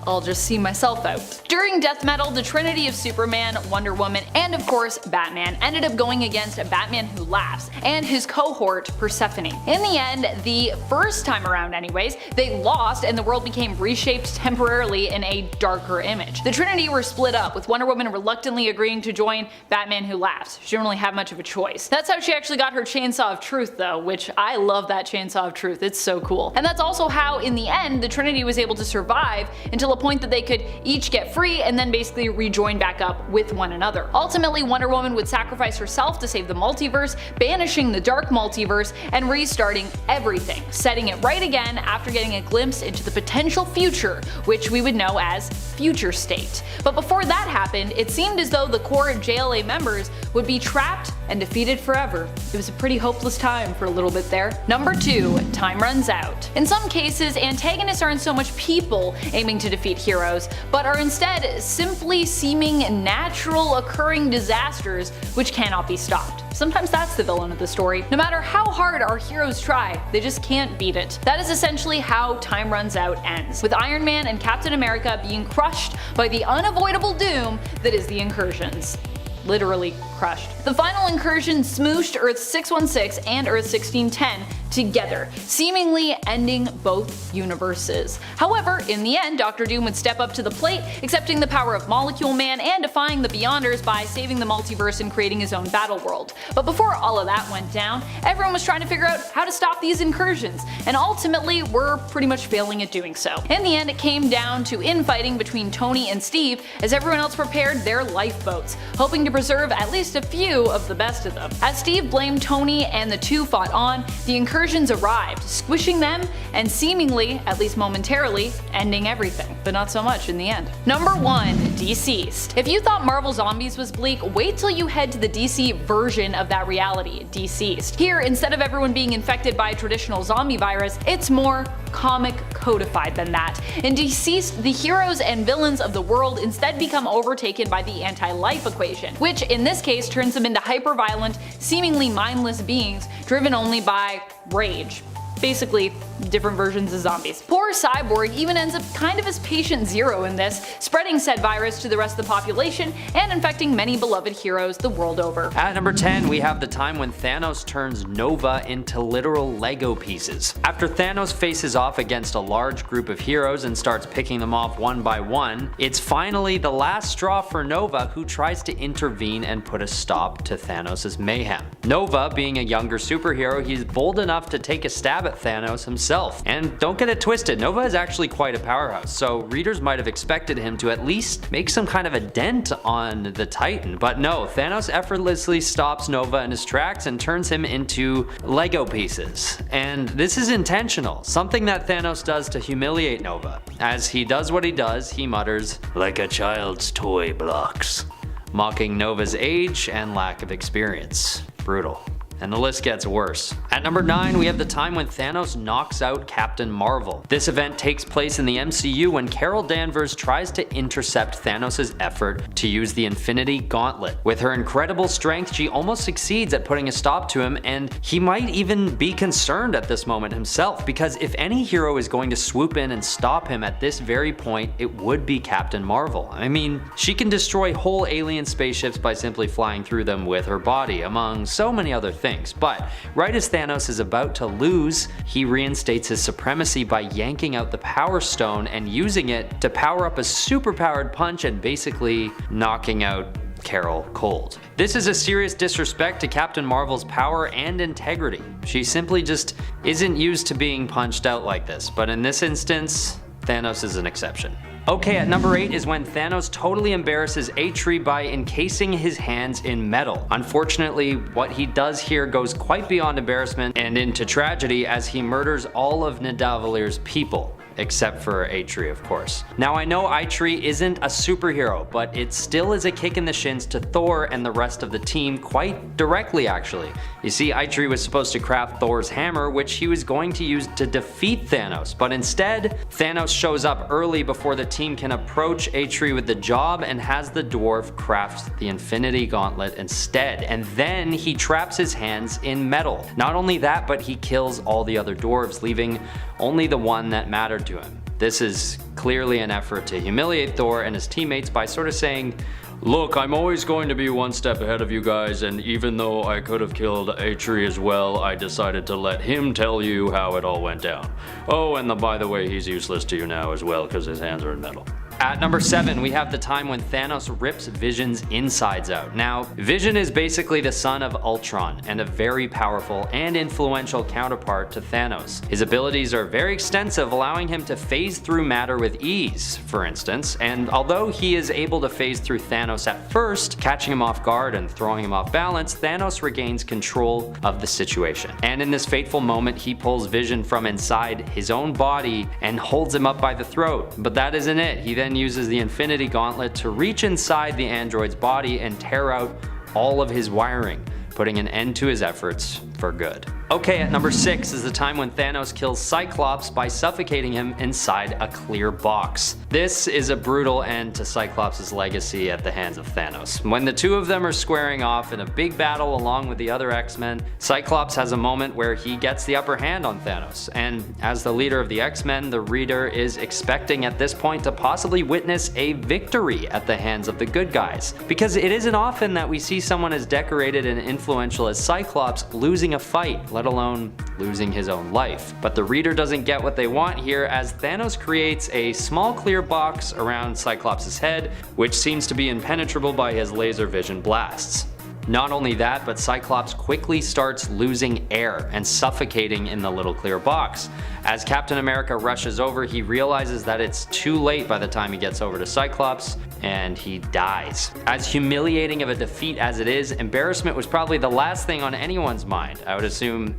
I'll just see myself out. During Death Metal, the trinity of Superman, Wonder Woman, and of course Batman ended up going against a Batman Who Laughs and his cohort Persephone. In the end, the first time around anyways, they lost and the world became reshaped temporarily in a darker image. The trinity were split up, with Wonder Woman reluctantly agreeing to join Batman Who Laughs. She didn't really have much of a choice. That's how she actually got her Chainsaw of Truth though, which I love that Chainsaw of Truth, it's so cool. And that's also how, in the end, the trinity was able to survive until a point that they could each get free and then basically rejoin back up with one another. Ultimately, Wonder Woman would sacrifice herself to save the multiverse, banishing the dark multiverse and restarting everything, setting it right again after getting a glimpse into the potential future, which we would know as Future State. But before that happened, it seemed as though the core JLA members would be trapped and defeated forever. It was a pretty hopeless time for a little bit there. Number 2, Time Runs Out. In some cases, antagonists aren't so much people aiming to defeat heroes, but are instead simply seeming natural occurring disasters which cannot be stopped. Sometimes that's the villain of the story. No matter how hard our heroes try, they just can't beat it. That is essentially how Time Runs Out ends, with Iron Man and Captain America being crushed by the unavoidable doom that is the incursions. Literally crushed. The final incursion smooshed Earth 616 and Earth 1610 together, seemingly ending both universes. However, in the end, Doctor Doom would step up to the plate, accepting the power of Molecule Man and defying the Beyonders by saving the multiverse and creating his own battle world. But before all of that went down, everyone was trying to figure out how to stop these incursions, and ultimately were pretty much failing at doing so. In the end, it came down to infighting between Tony and Steve as everyone else prepared their lifeboats, hoping to preserve at least a few of the best of them. As Steve blamed Tony and the two fought on, the incursions arrived, squishing them and seemingly, at least momentarily, ending everything, but not so much in the end. Number 1, Deceased. If you thought Marvel Zombies was bleak, wait till you head to the DC version of that reality, Deceased. Here, instead of everyone being infected by a traditional zombie virus, it's more comic codified than that. In Deceased, the heroes and villains of the world instead become overtaken by the anti-life equation, which in this case turns them into hyper-violent, seemingly mindless beings driven only by rage. Basically, different versions of zombies. Poor Cyborg even ends up kind of as patient zero in this, spreading said virus to the rest of the population and infecting many beloved heroes the world over. At number 10, we have the time when Thanos turns Nova into literal Lego pieces. After Thanos faces off against a large group of heroes and starts picking them off one by one, it's finally the last straw for Nova, who tries to intervene and put a stop to Thanos' mayhem. Nova, being a younger superhero, he's bold enough to take a stab at Thanos himself. And don't get it twisted, Nova is actually quite a powerhouse, so readers might have expected him to at least make some kind of a dent on the Titan, but no, Thanos effortlessly stops Nova in his tracks and turns him into Lego pieces. And this is intentional, something that Thanos does to humiliate Nova. As he does what he does, he mutters, "Like a child's toy blocks," mocking Nova's age and lack of experience. Brutal. And the list gets worse. At number 9, we have the time when Thanos knocks out Captain Marvel. This event takes place in the MCU when Carol Danvers tries to intercept Thanos' effort to use the Infinity Gauntlet. With her incredible strength, she almost succeeds at putting a stop to him, and he might even be concerned at this moment himself, because if any hero is going to swoop in and stop him at this very point, it would be Captain Marvel. I mean, she can destroy whole alien spaceships by simply flying through them with her body, among so many other things. But right as Thanos is about to lose, he reinstates his supremacy by yanking out the Power Stone and using it to power up a superpowered punch and basically knocking out Carol cold. This is a serious disrespect to Captain Marvel's power and integrity. She simply just isn't used to being punched out like this, but in this instance, Thanos is an exception. Okay, at number 8 is when Thanos totally embarrasses Atri by encasing his hands in metal. Unfortunately, what he does here goes quite beyond embarrassment and into tragedy as he murders all of Nidavelir's people. Except for Atri, of course. Now I know Atri isn't a superhero, but it still is a kick in the shins to Thor and the rest of the team quite directly actually. You see, Atri was supposed to craft Thor's hammer, which he was going to use to defeat Thanos, but instead, Thanos shows up early before the team can approach Atri with the job and has the dwarf craft the Infinity Gauntlet instead, and then he traps his hands in metal. Not only that, but he kills all the other dwarves, leaving only the one that mattered to him. This is clearly an effort to humiliate Thor and his teammates by sort of saying, "Look, I'm always going to be one step ahead of you guys, and even though I could have killed Atri as well, I decided to let him tell you how it all went down. Oh, and by the way, he's useless to you now as well because his hands are in metal." At number 7, we have the time when Thanos rips Vision's insides out. Now, Vision is basically the son of Ultron and a very powerful and influential counterpart to Thanos. His abilities are very extensive, allowing him to phase through matter with ease, for instance, and although he is able to phase through Thanos at first, catching him off guard and throwing him off balance, Thanos regains control of the situation. And in this fateful moment, he pulls Vision from inside his own body and holds him up by the throat. But that isn't it. He then uses the Infinity Gauntlet to reach inside the android's body and tear out all of his wiring, putting an end to his efforts for good. Okay, at number 6 is the time when Thanos kills Cyclops by suffocating him inside a clear box. This is a brutal end to Cyclops' legacy at the hands of Thanos. When the two of them are squaring off in a big battle along with the other X-Men, Cyclops has a moment where he gets the upper hand on Thanos, and as the leader of the X-Men, the reader is expecting at this point to possibly witness a victory at the hands of the good guys. Because it isn't often that we see someone as decorated and influential as Cyclops losing a fight, let alone losing his own life. But the reader doesn't get what they want here, as Thanos creates a small clear box around Cyclops' head, which seems to be impenetrable by his laser vision blasts. Not only that, but Cyclops quickly starts losing air and suffocating in the little clear box. As Captain America rushes over, he realizes that it's too late by the time he gets over to Cyclops, and he dies. As humiliating of a defeat as it is, embarrassment was probably the last thing on anyone's mind. I would assume,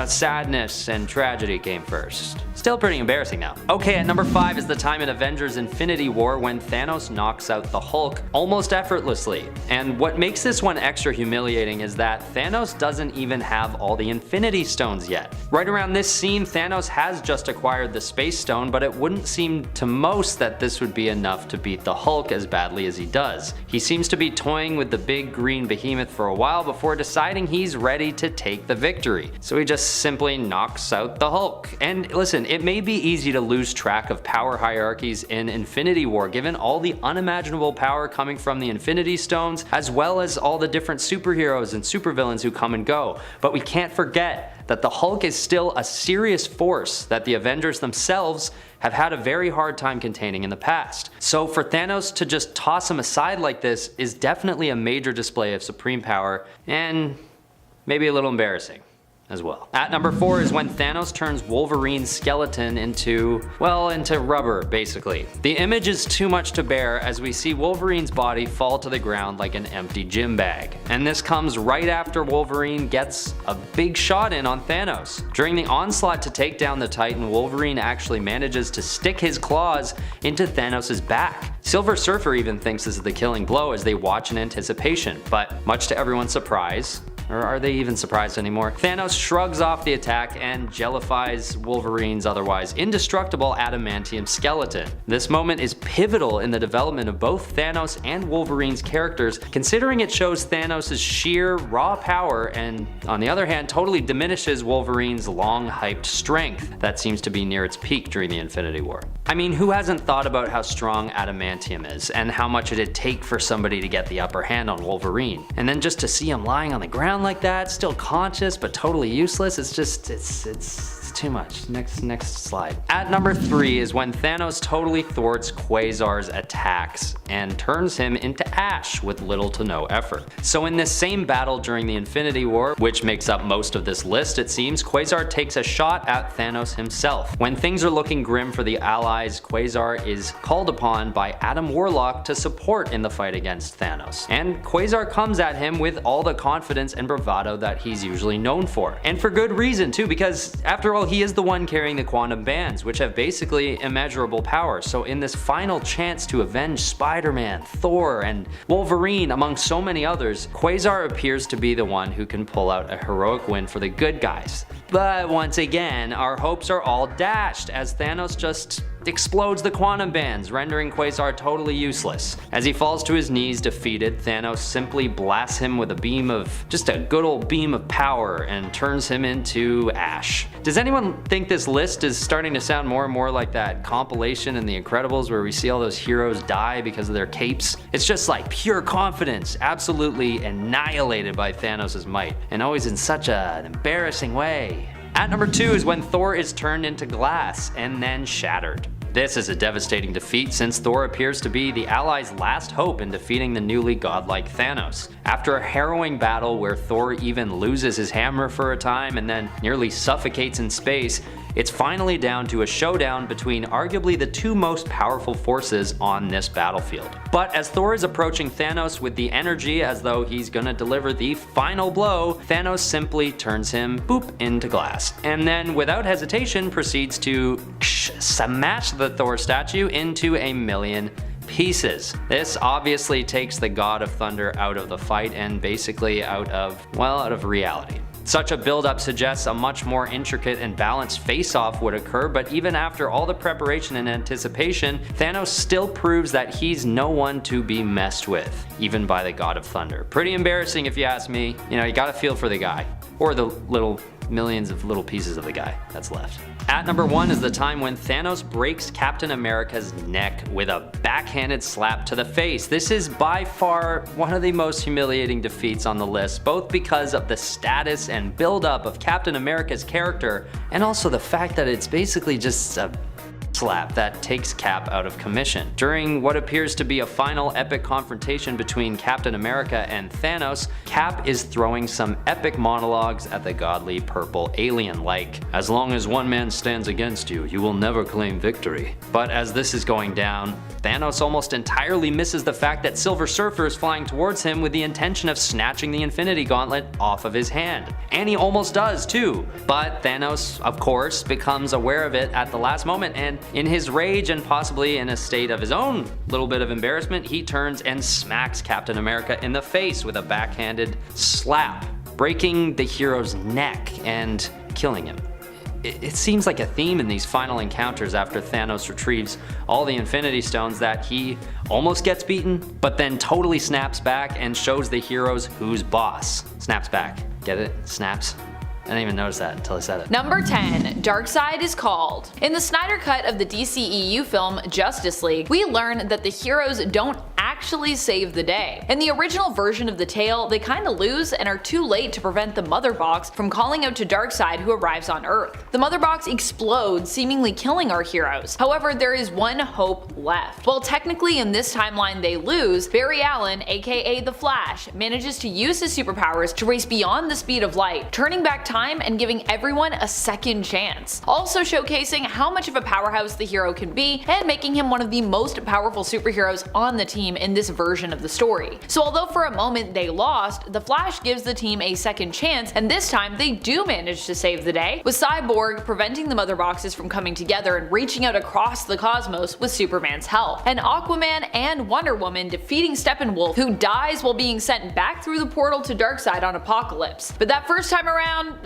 sadness and tragedy came first. Still pretty embarrassing now. Okay, at number 5 is the time in Avengers Infinity War when Thanos knocks out the Hulk almost effortlessly. And what makes this one extra humiliating is that Thanos doesn't even have all the Infinity Stones yet. Right around this scene, Thanos has just acquired the Space Stone, but it wouldn't seem to most that this would be enough to beat the Hulk as badly as he does. He seems to be toying with the big green behemoth for a while before deciding he's ready to take the victory. So he just simply knocks out the Hulk. And listen, it may be easy to lose track of power hierarchies in Infinity War given all the unimaginable power coming from the Infinity Stones, as well as all the different superheroes and supervillains who come and go. But we can't forget that the Hulk is still a serious force that the Avengers themselves have had a very hard time containing in the past. So for Thanos to just toss him aside like this is definitely a major display of supreme power, and maybe a little embarrassing as well. At number 4 is when Thanos turns Wolverine's skeleton into rubber, basically. The image is too much to bear as we see Wolverine's body fall to the ground like an empty gym bag. And this comes right after Wolverine gets a big shot in on Thanos. During the onslaught to take down the Titan, Wolverine actually manages to stick his claws into Thanos' back. Silver Surfer even thinks this is the killing blow as they watch in anticipation, but much to everyone's surprise, Or are they even surprised anymore? Thanos shrugs off the attack and jellifies Wolverine's otherwise indestructible adamantium skeleton. This moment is pivotal in the development of both Thanos and Wolverine's characters, considering it shows Thanos' sheer raw power and, on the other hand, totally diminishes Wolverine's long-hyped strength that seems to be near its peak during the Infinity War. I mean, who hasn't thought about how strong adamantium is and how much it'd take for somebody to get the upper hand on Wolverine? And then just to see him lying on the ground like that, still conscious but totally useless, it's too much. Next slide. At number 3 is when Thanos totally thwarts Quasar's attacks and turns him into ash with little to no effort. So in this same battle during the Infinity War, which makes up most of this list it seems, Quasar takes a shot at Thanos himself. When things are looking grim for the Allies, Quasar is called upon by Adam Warlock to support in the fight against Thanos. And Quasar comes at him with all the confidence and bravado that he's usually known for. And for good reason too, because after all, he is the one carrying the quantum bands, which have basically immeasurable power. So in this final chance to avenge Spider-Man, Thor, and Wolverine, among so many others, Quasar appears to be the one who can pull out a heroic win for the good guys. But once again, our hopes are all dashed as Thanos just explodes the quantum bands, rendering Quasar totally useless. As he falls to his knees defeated, Thanos simply blasts him with just a good old beam of power and turns him into ash. Does anyone think this list is starting to sound more and more like that compilation in The Incredibles where we see all those heroes die because of their capes? It's just like pure confidence, absolutely annihilated by Thanos' might, and always in such an embarrassing way. At number 2 is when Thor is turned into glass and then shattered. This is a devastating defeat since Thor appears to be the Allies' last hope in defeating the newly godlike Thanos. After a harrowing battle where Thor even loses his hammer for a time and then nearly suffocates in space, it's finally down to a showdown between arguably the two most powerful forces on this battlefield. But as Thor is approaching Thanos with the energy as though he's gonna deliver the final blow, Thanos simply turns him, boop, into glass. And then without hesitation proceeds to smash the Thor statue into a million pieces. This obviously takes the God of Thunder out of the fight and basically out of reality. Such a build-up suggests a much more intricate and balanced face-off would occur, but even after all the preparation and anticipation, Thanos still proves that he's no one to be messed with, even by the God of Thunder. Pretty embarrassing if you ask me. You know, you gotta feel for the guy, or the millions of little pieces of the guy that's left. At number 1 is the time when Thanos breaks Captain America's neck with a backhanded slap to the face. This is by far one of the most humiliating defeats on the list, both because of the status and build-up of Captain America's character, and also the fact that it's basically just a slap that takes Cap out of commission. During what appears to be a final epic confrontation between Captain America and Thanos, Cap is throwing some epic monologues at the godly purple alien like, "As long as one man stands against you, you will never claim victory." But as this is going down, Thanos almost entirely misses the fact that Silver Surfer is flying towards him with the intention of snatching the Infinity Gauntlet off of his hand. And he almost does too. But Thanos, of course, becomes aware of it at the last moment, and in his rage and possibly in a state of his own little bit of embarrassment, he turns and smacks Captain America in the face with a backhanded slap, breaking the hero's neck and killing him. It seems like a theme in these final encounters after Thanos retrieves all the Infinity Stones that he almost gets beaten, but then totally snaps back and shows the heroes who's boss. Snaps back. Get it? Snaps? I didn't even notice that until I said it. Number 10, Darkseid is called. In the Snyder cut of the DCEU film Justice League, we learn that the heroes don't actually save the day. In the original version of the tale, they kinda lose and are too late to prevent the Mother Box from calling out to Darkseid, who arrives on Earth. The Mother Box explodes, seemingly killing our heroes. However, there is one hope left. While technically in this timeline they lose, Barry Allen, aka The Flash, manages to use his superpowers to race beyond the speed of light, turning back time and giving everyone a second chance. Also showcasing how much of a powerhouse the hero can be and making him one of the most powerful superheroes on the team in this version of the story. So although for a moment they lost, the Flash gives the team a second chance, and this time they do manage to save the day, with Cyborg preventing the Mother Boxes from coming together and reaching out across the cosmos with Superman's help, and Aquaman and Wonder Woman defeating Steppenwolf, who dies while being sent back through the portal to Darkseid on Apocalypse. But that first time around,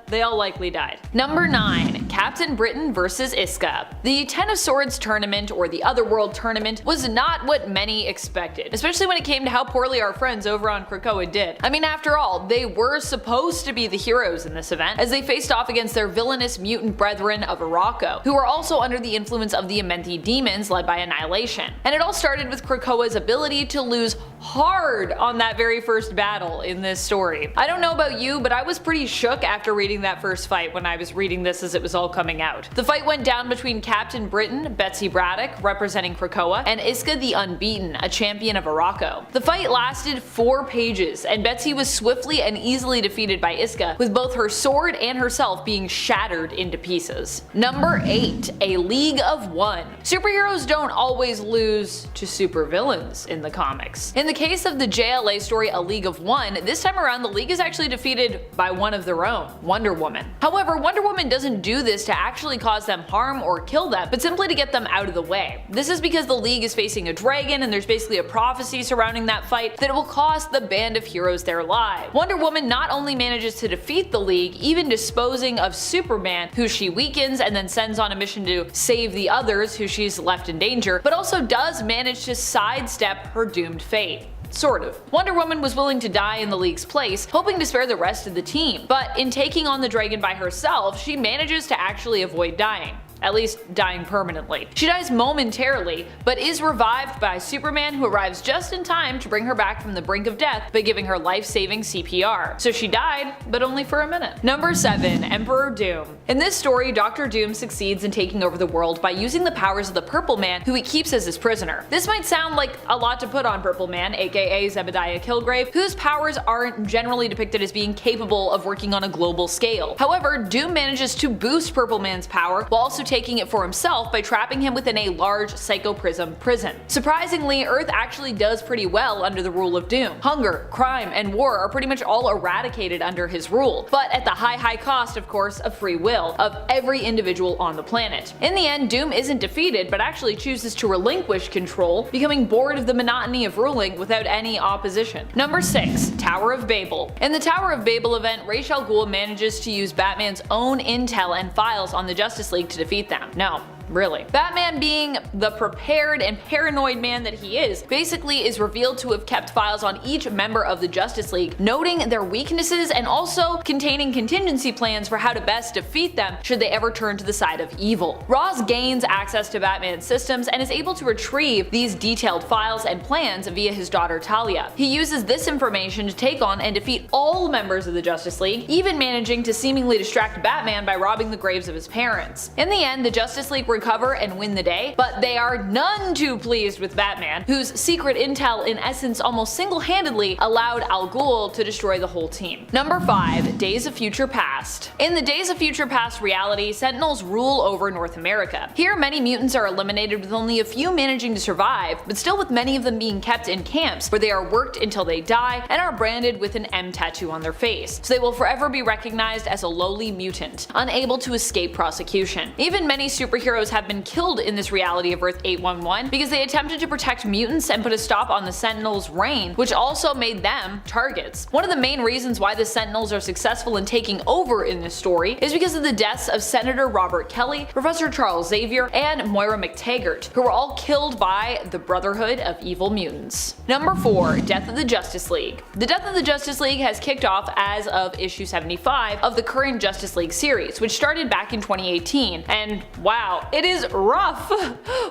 they all likely died. Number 9. Captain Britain vs. Iska. The Ten of Swords tournament, or the Otherworld tournament, was not what many expected, especially when it came to how poorly our friends over on Krakoa did. I mean, after all, they were supposed to be the heroes in this event, as they faced off against their villainous mutant brethren of Arakko, who were also under the influence of the TMNT demons led by Annihilation. And it all started with Krakoa's ability to lose hard on that very first battle in this story. I don't know about you, but I was pretty shook after reading that first fight when I was reading this as it was all coming out. The fight went down between Captain Britain, Betsy Braddock, representing Krakoa, and Iska the Unbeaten, a champion of Arakko. The fight lasted 4 pages, and Betsy was swiftly and easily defeated by Iska, with both her sword and herself being shattered into pieces. Number 8. A League of One. Superheroes don't always lose to supervillains in the comics. In the case of the JLA story A League of One, this time around the League is actually defeated by one of their own, Wonder Woman. However, Wonder Woman doesn't do this to actually cause them harm or kill them, but simply to get them out of the way. This is because the League is facing a dragon, and there's basically a prophecy surrounding that fight that it will cost the band of heroes their lives. Wonder Woman not only manages to defeat the League, even disposing of Superman, who she weakens and then sends on a mission to save the others who she's left in danger, but also does manage to sidestep her doomed fate. Sort of. Wonder Woman was willing to die in the League's place, hoping to spare the rest of the team, but in taking on the dragon by herself, she manages to actually avoid dying. At least dying permanently. She dies momentarily, but is revived by Superman, who arrives just in time to bring her back from the brink of death by giving her life-saving CPR. So she died, but only for a minute. Number 7. Emperor Doom. In this story, Dr. Doom succeeds in taking over the world by using the powers of the Purple Man, who he keeps as his prisoner. This might sound like a lot to put on Purple Man, aka Zebediah Killgrave, whose powers aren't generally depicted as being capable of working on a global scale. However, Doom manages to boost Purple Man's power while also taking it for himself by trapping him within a large psychoprism prison. Surprisingly, Earth actually does pretty well under the rule of Doom. Hunger, crime, and war are pretty much all eradicated under his rule, but at the high cost, of course, of free will of every individual on the planet. In the end, Doom isn't defeated, but actually chooses to relinquish control, becoming bored of the monotony of ruling without any opposition. Number 6. Tower of Babel. In the Tower of Babel event, Ra's al Ghul manages to use Batman's own intel and files on the Justice League to defeat them. No. Really. Batman, being the prepared and paranoid man that he is, basically is revealed to have kept files on each member of the Justice League, noting their weaknesses and also containing contingency plans for how to best defeat them should they ever turn to the side of evil. Ra's gains access to Batman's systems and is able to retrieve these detailed files and plans via his daughter Talia. He uses this information to take on and defeat all members of the Justice League, even managing to seemingly distract Batman by robbing the graves of his parents. In the end, the Justice League recover and win the day, but they are none too pleased with Batman, whose secret intel in essence almost single-handedly allowed Al Ghul to destroy the whole team. Number 5. Days of Future Past. In the Days of Future Past reality, Sentinels rule over North America. Here, many mutants are eliminated with only a few managing to survive, but still with many of them being kept in camps where they are worked until they die and are branded with an M tattoo on their face, so they will forever be recognized as a lowly mutant, unable to escape prosecution. Even many superheroes have been killed in this reality of Earth 811 because they attempted to protect mutants and put a stop on the Sentinels' reign, which also made them targets. One of the main reasons why the Sentinels are successful in taking over in this story is because of the deaths of Senator Robert Kelly, Professor Charles Xavier, and Moira McTaggart, who were all killed by the Brotherhood of Evil Mutants. Number 4. Death of the Justice League. The Death of the Justice League has kicked off as of issue 75 of the current Justice League series, which started back in 2018, and wow, it is rough.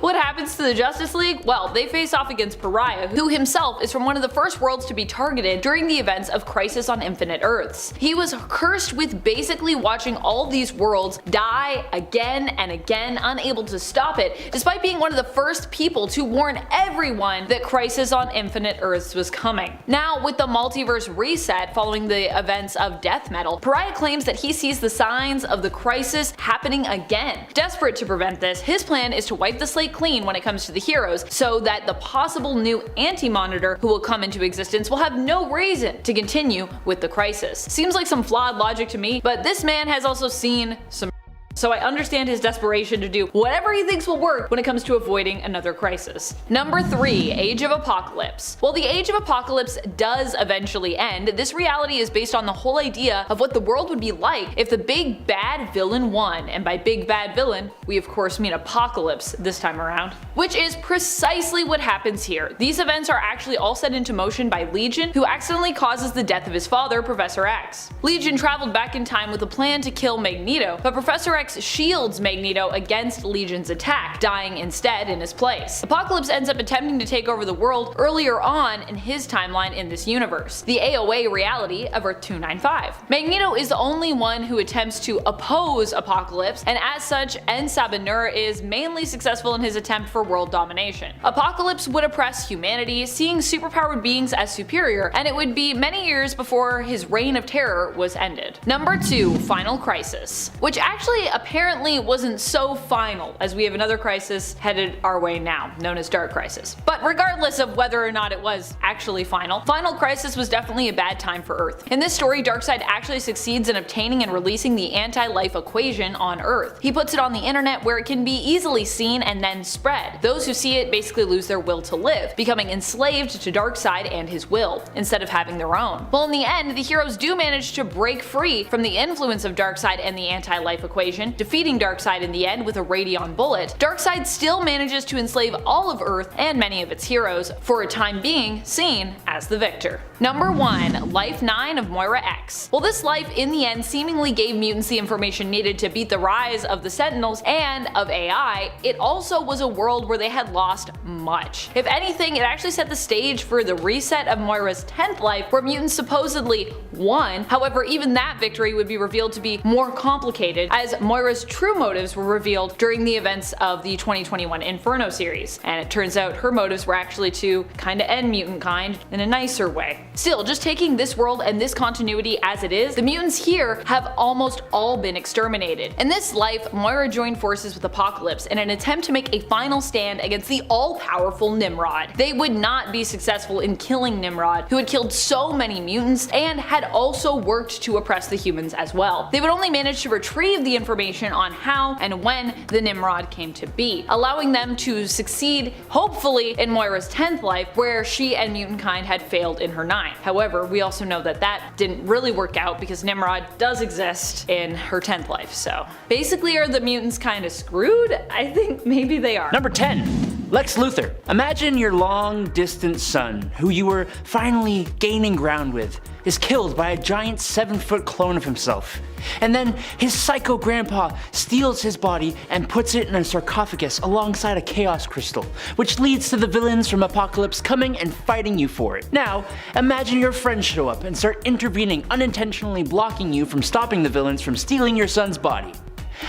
What happens to the Justice League? Well, they face off against Pariah, who himself is from one of the first worlds to be targeted during the events of Crisis on Infinite Earths. He was cursed with basically watching all these worlds die again and again, unable to stop it, despite being one of the first people to warn everyone that Crisis on Infinite Earths was coming. Now, with the multiverse reset following the events of Death Metal, Pariah claims that he sees the signs of the crisis happening again. Desperate to prevent prevent this, his plan is to wipe the slate clean when it comes to the heroes, so that the possible new anti-Monitor who will come into existence will have no reason to continue with the crisis. Seems like some flawed logic to me, but this man has also seen some, so I understand his desperation to do whatever he thinks will work when it comes to avoiding another crisis. Number 3. Age of Apocalypse. While the Age of Apocalypse does eventually end, this reality is based on the whole idea of what the world would be like if the big bad villain won, and by big bad villain, we of course mean Apocalypse this time around. Which is precisely what happens here. These events are actually all set into motion by Legion, who accidentally causes the death of his father, Professor X. Legion traveled back in time with a plan to kill Magneto, but Professor X shields Magneto against Legion's attack, dying instead in his place. Apocalypse ends up attempting to take over the world earlier on in his timeline in this universe, the AOA reality of Earth 295. Magneto is the only one who attempts to oppose Apocalypse, and as such, Sabanur is mainly successful in his attempt for world domination. Apocalypse would oppress humanity, seeing superpowered beings as superior, and it would be many years before his reign of terror was ended. Number 2. Final Crisis, which actually apparently wasn't so final, as we have another crisis headed our way now, known as Dark Crisis. But regardless of whether or not it was actually final, Final Crisis was definitely a bad time for Earth. In this story, Darkseid actually succeeds in obtaining and releasing the anti-life equation on Earth. He puts it on the internet where it can be easily seen and then spread. Those who see it basically lose their will to live, becoming enslaved to Darkseid and his will, instead of having their own. Well, in the end, the heroes do manage to break free from the influence of Darkseid and the anti-life equation, defeating Darkseid in the end with a Radion bullet. Darkseid still manages to enslave all of Earth and many of its heroes, for a time being seen as the victor. Number 1. Life 9 of Moira X. Well, this life in the end seemingly gave mutants the information needed to beat the rise of the Sentinels and of AI, it also was a world where they had lost much. If anything, it actually set the stage for the reset of Moira's 10th life, where mutants supposedly won. However, even that victory would be revealed to be more complicated, as Moira's true motives were revealed during the events of the 2021 Inferno series, and it turns out her motives were actually to kinda end mutant kind in a nicer way. Still, just taking this world and this continuity as it is, the mutants here have almost all been exterminated. In this life, Moira joined forces with Apocalypse in an attempt to make a final stand against the all-powerful Nimrod. They would not be successful in killing Nimrod, who had killed so many mutants and had also worked to oppress the humans as well. They would only manage to retrieve the information on how and when the Nimrod came to be, allowing them to succeed, hopefully, in Moira's 10th life, where she and mutant kind had failed in her 9th. However, we also know that that didn't really work out because Nimrod does exist in her 10th life, so basically are the mutants kinda screwed? I think maybe they are. Number 10. Lex Luthor. Imagine your long-distance son, who you were finally gaining ground with, is killed by a giant 7-foot clone of himself. And then his psycho grandpa steals his body and puts it in a sarcophagus alongside a chaos crystal, which leads to the villains from Apocalypse coming and fighting you for it. Now, imagine your friends show up and start intervening, unintentionally blocking you from stopping the villains from stealing your son's body.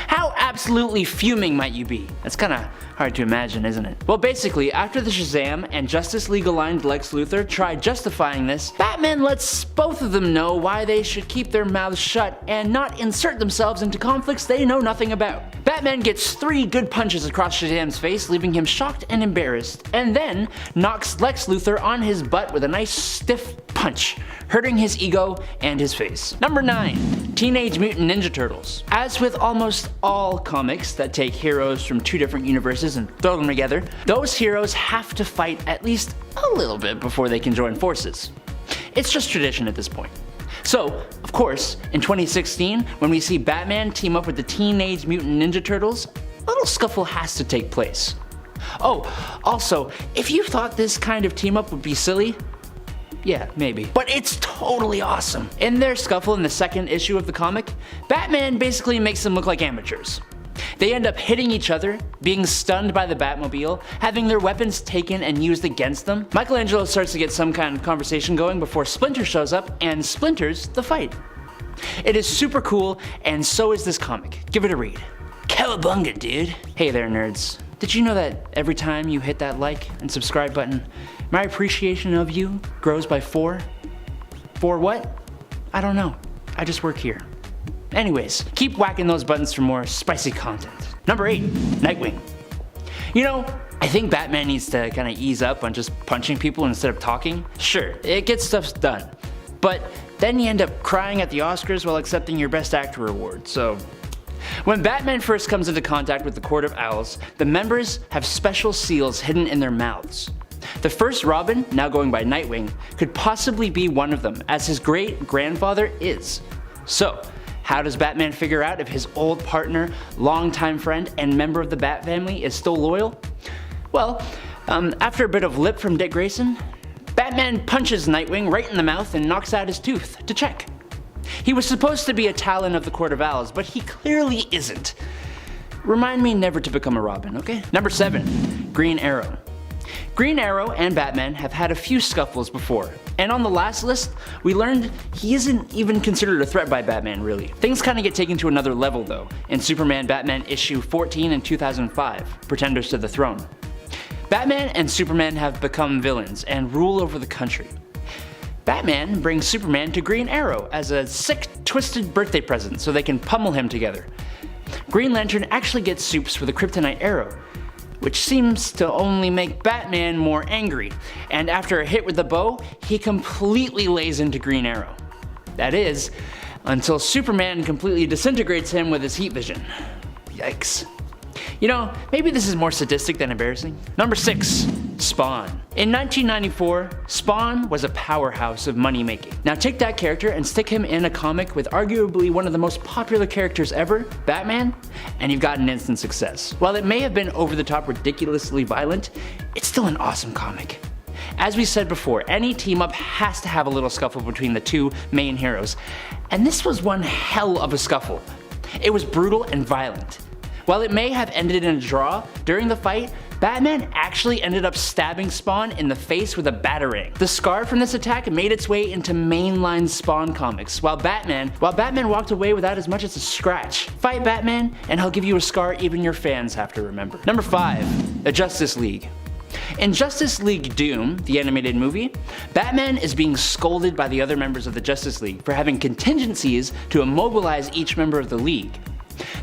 How absolutely fuming might you be? That's kinda hard to imagine, isn't it? Well, basically, after the Shazam and Justice League aligned Lex Luthor tried justifying this, Batman lets both of them know why they should keep their mouths shut and not insert themselves into conflicts they know nothing about. Batman gets 3 good punches across Shazam's face, leaving him shocked and embarrassed, and then knocks Lex Luthor on his butt with a nice stiff punch, hurting his ego and his face. Number 9. Teenage Mutant Ninja Turtles. As with almost all comics that take heroes from 2 different universes and throw them together, those heroes have to fight at least a little bit before they can join forces. It's just tradition at this point. So, of course, in 2016, when we see Batman team up with the Teenage Mutant Ninja Turtles, a little scuffle has to take place. Oh, also, if you thought this kind of team up would be silly, yeah, maybe. But it's totally awesome. In their scuffle in the 2nd issue of the comic, Batman basically makes them look like amateurs. They end up hitting each other, being stunned by the Batmobile, having their weapons taken and used against them. Michelangelo starts to get some kind of conversation going before Splinter shows up and splinters the fight. It is super cool, and so is this comic. Give it a read. Cowabunga, dude. Hey there, nerds. Did you know that every time you hit that like and subscribe button, my appreciation of you grows by 4? 4 what? I don't know. I just work here. Anyways, keep whacking those buttons for more spicy content. Number 8, Nightwing. You know, I think Batman needs to kind of ease up on just punching people instead of talking. Sure, it gets stuff done, but then you end up crying at the Oscars while accepting your Best Actor award, so... When Batman first comes into contact with the Court of Owls, the members have special seals hidden in their mouths. The first Robin, now going by Nightwing, could possibly be one of them, as his great-grandfather is. So, how does Batman figure out if his old partner, longtime friend, and member of the Bat family is still loyal? Well, after a bit of lip from Dick Grayson, Batman punches Nightwing right in the mouth and knocks out his tooth to check. He was supposed to be a Talon of the Court of Owls, but he clearly isn't. Remind me never to become a Robin, okay? Number 7, Green Arrow. Green Arrow and Batman have had a few scuffles before, and on the last list, we learned he isn't even considered a threat by Batman, really. Things kinda get taken to another level though, in Superman Batman issue 14 in 2005, Pretenders to the Throne. Batman and Superman have become villains and rule over the country. Batman brings Superman to Green Arrow as a sick, twisted birthday present so they can pummel him together. Green Lantern actually gets soups for the kryptonite arrow, which seems to only make Batman more angry, and after a hit with the bow, he completely lays into Green Arrow. That is, until Superman completely disintegrates him with his heat vision. Yikes. You know, maybe this is more sadistic than embarrassing. Number 6, Spawn. In 1994, Spawn was a powerhouse of money making. Now take that character and stick him in a comic with arguably one of the most popular characters ever, Batman, and you've got an instant success. While it may have been over the top ridiculously violent, it's still an awesome comic. As we said before, any team up has to have a little scuffle between the two main heroes, and this was one hell of a scuffle. It was brutal and violent. While it may have ended in a draw, during the fight, Batman actually ended up stabbing Spawn in the face with a batarang. The scar from this attack made its way into mainline Spawn comics, while Batman walked away without as much as a scratch. Fight Batman, and he'll give you a scar even your fans have to remember. Number 5, the Justice League. In Justice League Doom, the animated movie, Batman is being scolded by the other members of the Justice League for having contingencies to immobilize each member of the League.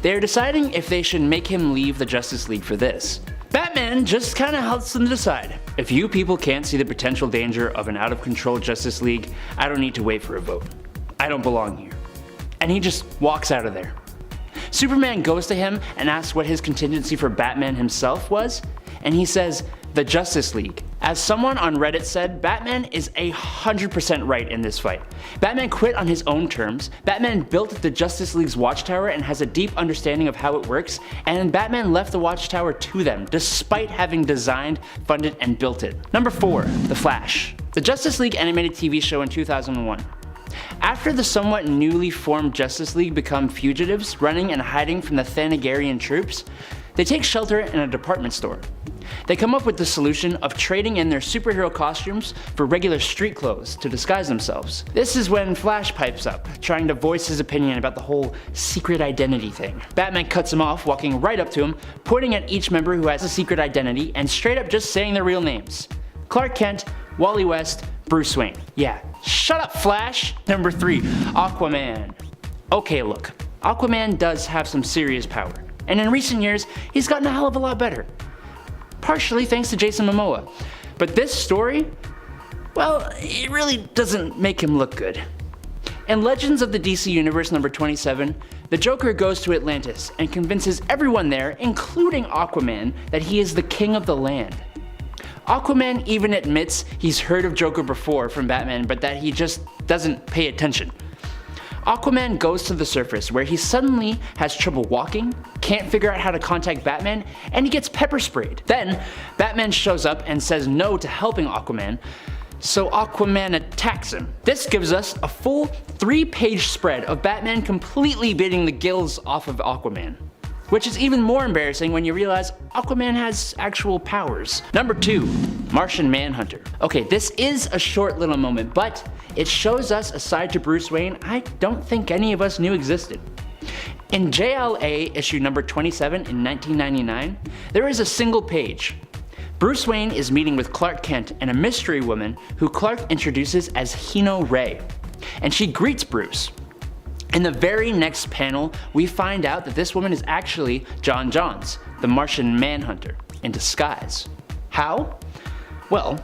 They are deciding if they should make him leave the Justice League for this. Batman just kinda helps them decide. If you people can't see the potential danger of an out-of-control Justice League, I don't need to wait for a vote. I don't belong here. And he just walks out of there. Superman goes to him and asks what his contingency for Batman himself was, and he says, the Justice League. As someone on Reddit said, Batman is 100% right in this fight. Batman quit on his own terms, Batman built the Justice League's watchtower and has a deep understanding of how it works, and Batman left the watchtower to them, despite having designed, funded, and built it. Number 4, The Flash. The Justice League animated TV show in 2001. After the somewhat newly formed Justice League become fugitives, running and hiding from the Thanagarian troops, they take shelter in a department store. They come up with the solution of trading in their superhero costumes for regular street clothes to disguise themselves. This is when Flash pipes up, trying to voice his opinion about the whole secret identity thing. Batman cuts him off, walking right up to him, pointing at each member who has a secret identity, and straight up just saying their real names. Clark Kent, Wally West, Bruce Wayne. Yeah, shut up, Flash! Number 3, Aquaman. Okay, look, Aquaman does have some serious power, and in recent years, he's gotten a hell of a lot better. Partially thanks to Jason Momoa. But this story, well, it really doesn't make him look good. In Legends of the DC Universe number 27, the Joker goes to Atlantis and convinces everyone there, including Aquaman, that he is the king of the land. Aquaman even admits he's heard of Joker before from Batman, but that he just doesn't pay attention. Aquaman goes to the surface where he suddenly has trouble walking, can't figure out how to contact Batman, and he gets pepper sprayed. Then, Batman shows up and says no to helping Aquaman, so Aquaman attacks him. This gives us a full 3-page spread of Batman completely beating the gills off of Aquaman. Which is even more embarrassing when you realize Aquaman has actual powers. Number 2, Martian Manhunter. Okay, this is a short little moment, but it shows us a side to Bruce Wayne I don't think any of us knew existed. In JLA issue number 27 in 1999, there is a single page. Bruce Wayne is meeting with Clark Kent and a mystery woman who Clark introduces as Hino Ray, and she greets Bruce. In the very next panel, we find out that this woman is actually John Johns, the Martian Manhunter, in disguise. How? Well,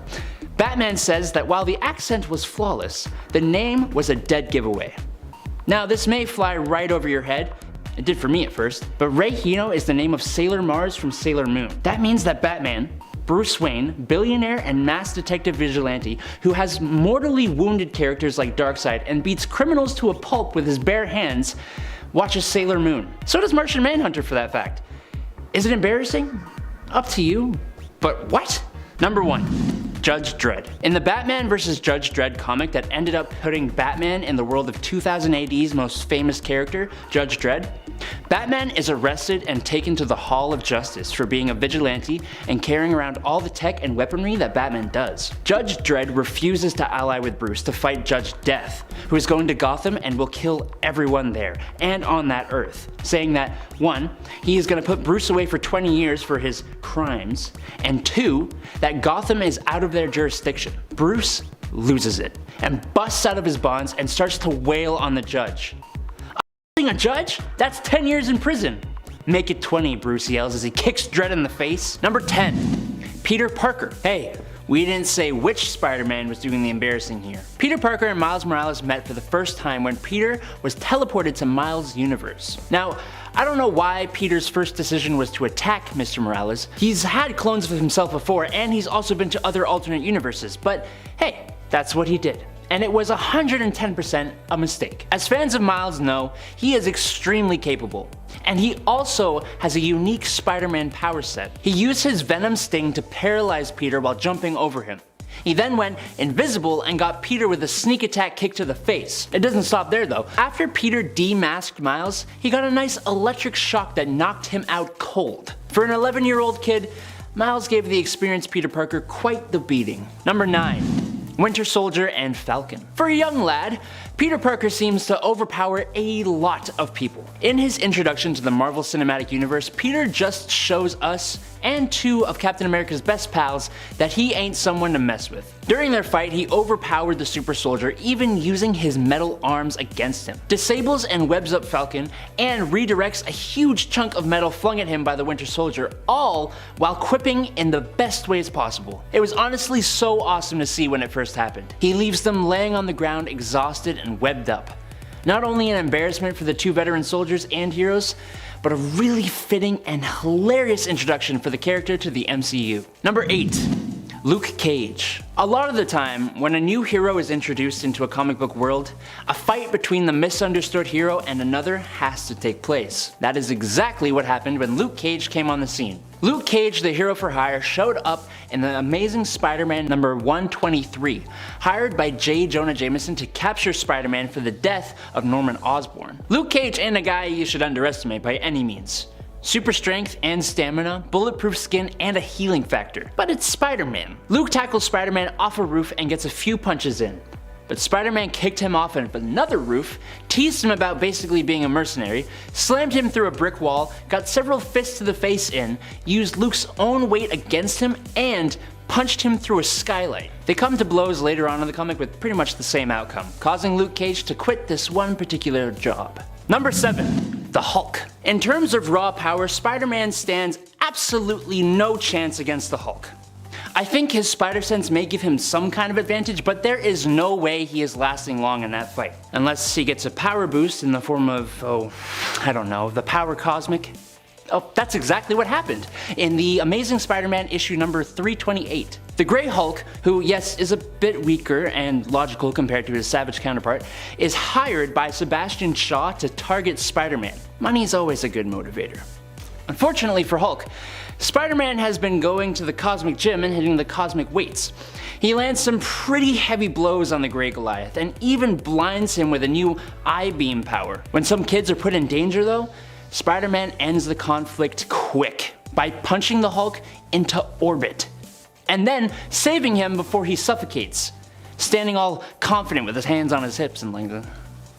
Batman says that while the accent was flawless, the name was a dead giveaway. Now this may fly right over your head, it did for me at first, but Ray Hino is the name of Sailor Mars from Sailor Moon. That means that Batman, Bruce Wayne, billionaire and mass detective vigilante who has mortally wounded characters like Darkseid and beats criminals to a pulp with his bare hands, watches Sailor Moon. So does Martian Manhunter for that fact. Is it embarrassing? Up to you. But what? Number 1. Judge Dredd. In the Batman vs. Judge Dredd comic that ended up putting Batman in the world of 2000 AD's most famous character, Judge Dredd, Batman is arrested and taken to the Hall of Justice for being a vigilante and carrying around all the tech and weaponry that Batman does. Judge Dredd refuses to ally with Bruce to fight Judge Death, who is going to Gotham and will kill everyone there and on that Earth, saying that 1. He is going to put Bruce away for 20 years for his crimes, and 2. That Gotham is out of their jurisdiction. Bruce loses it and busts out of his bonds and starts to wail on the judge. A judge? That's 10 years in prison. Make it 20, Bruce yells as he kicks Dredd in the face. Number 10. Peter Parker. Hey, we didn't say which Spider-Man was doing the embarrassing here. Peter Parker and Miles Morales met for the first time when Peter was teleported to Miles' universe. Now, I don't know why Peter's first decision was to attack Mr. Morales. He's had clones of himself before and he's also been to other alternate universes, but hey, that's what he did. And it was 110% a mistake. As fans of Miles know, he is extremely capable. And he also has a unique Spider-Man power set. He used his Venom sting to paralyze Peter while jumping over him. He then went invisible and got Peter with a sneak attack kick to the face. It doesn't stop there though. After Peter demasked Miles, he got a nice electric shock that knocked him out cold. For an 11-year-old kid, Miles gave the experienced Peter Parker quite the beating. Number 9. Winter Soldier and Falcon. For a young lad, Peter Parker seems to overpower a lot of people. In his introduction to the Marvel Cinematic Universe, Peter just shows us and 2 of Captain America's best pals that he ain't someone to mess with. During their fight, he overpowered the super soldier, even using his metal arms against him, disables and webs up Falcon, and redirects a huge chunk of metal flung at him by the Winter Soldier, all while quipping in the best ways possible. It was honestly so awesome to see when it first happened. He leaves them laying on the ground exhausted and webbed up. Not only an embarrassment for the 2 veteran soldiers and heroes, but a really fitting and hilarious introduction for the character to the MCU. Number 8. Luke Cage. A lot of the time, when a new hero is introduced into a comic book world, a fight between the misunderstood hero and another has to take place. That is exactly what happened when Luke Cage came on the scene. Luke Cage, the hero for hire, showed up in the Amazing Spider-Man number 123, hired by J. Jonah Jameson to capture Spider-Man for the death of Norman Osborn. Luke Cage ain't a guy you should underestimate by any means. Super strength and stamina, bulletproof skin, and a healing factor. But it's Spider-Man. Luke tackles Spider-Man off a roof and gets a few punches in. But Spider-Man kicked him off of another roof, teased him about basically being a mercenary, slammed him through a brick wall, got several fists to the face in, used Luke's own weight against him, and punched him through a skylight. They come to blows later on in the comic with pretty much the same outcome, causing Luke Cage to quit this one particular job. Number 7. The Hulk. In terms of raw power, Spider-Man stands absolutely no chance against the Hulk. I think his spider sense may give him some kind of advantage, but there is no way he is lasting long in that fight. Unless he gets a power boost in the form of, I don't know, the power cosmic. Oh, that's exactly what happened in the Amazing Spider-Man issue number 328. The Grey Hulk, who yes is a bit weaker and logical compared to his Savage counterpart, is hired by Sebastian Shaw to target Spider-Man. Money's always a good motivator. Unfortunately for Hulk, Spider-Man has been going to the cosmic gym and hitting the cosmic weights. He lands some pretty heavy blows on the Grey Goliath and even blinds him with a new I-beam power. When some kids are put in danger though, Spider-Man ends the conflict quick by punching the Hulk into orbit and then saving him before he suffocates, standing all confident with his hands on his hips and like that.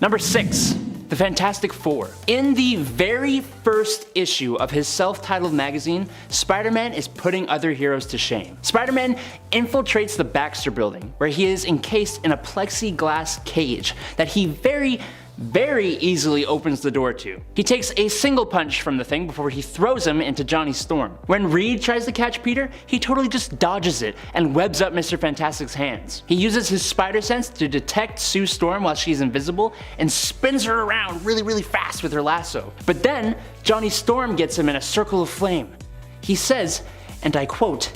Number 6. The Fantastic Four. In the very first issue of his self-titled magazine, Spider-Man is putting other heroes to shame. Spider-Man infiltrates the Baxter building, where he is encased in a plexiglass cage that he very very easily opens the door to. He takes a single punch from the thing before he throws him into Johnny Storm. When Reed tries to catch Peter, he totally just dodges it and webs up Mr. Fantastic's hands. He uses his spider sense to detect Sue Storm while she's invisible and spins her around really fast with her lasso. But then, Johnny Storm gets him in a circle of flame. He says, and I quote,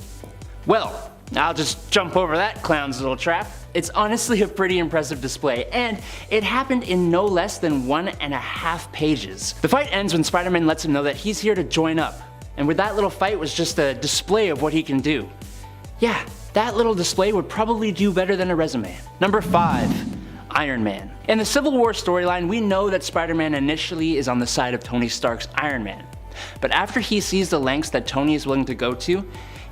"Well, I'll just jump over that clown's little trap." It's honestly a pretty impressive display, and it happened in no less than 1.5 pages. The fight ends when Spider-Man lets him know that he's here to join up, and with that little fight was just a display of what he can do. Yeah, that little display would probably do better than a resume. Number 5. Iron Man. In the Civil War storyline, we know that Spider-Man initially is on the side of Tony Stark's Iron Man, but after he sees the lengths that Tony is willing to go to,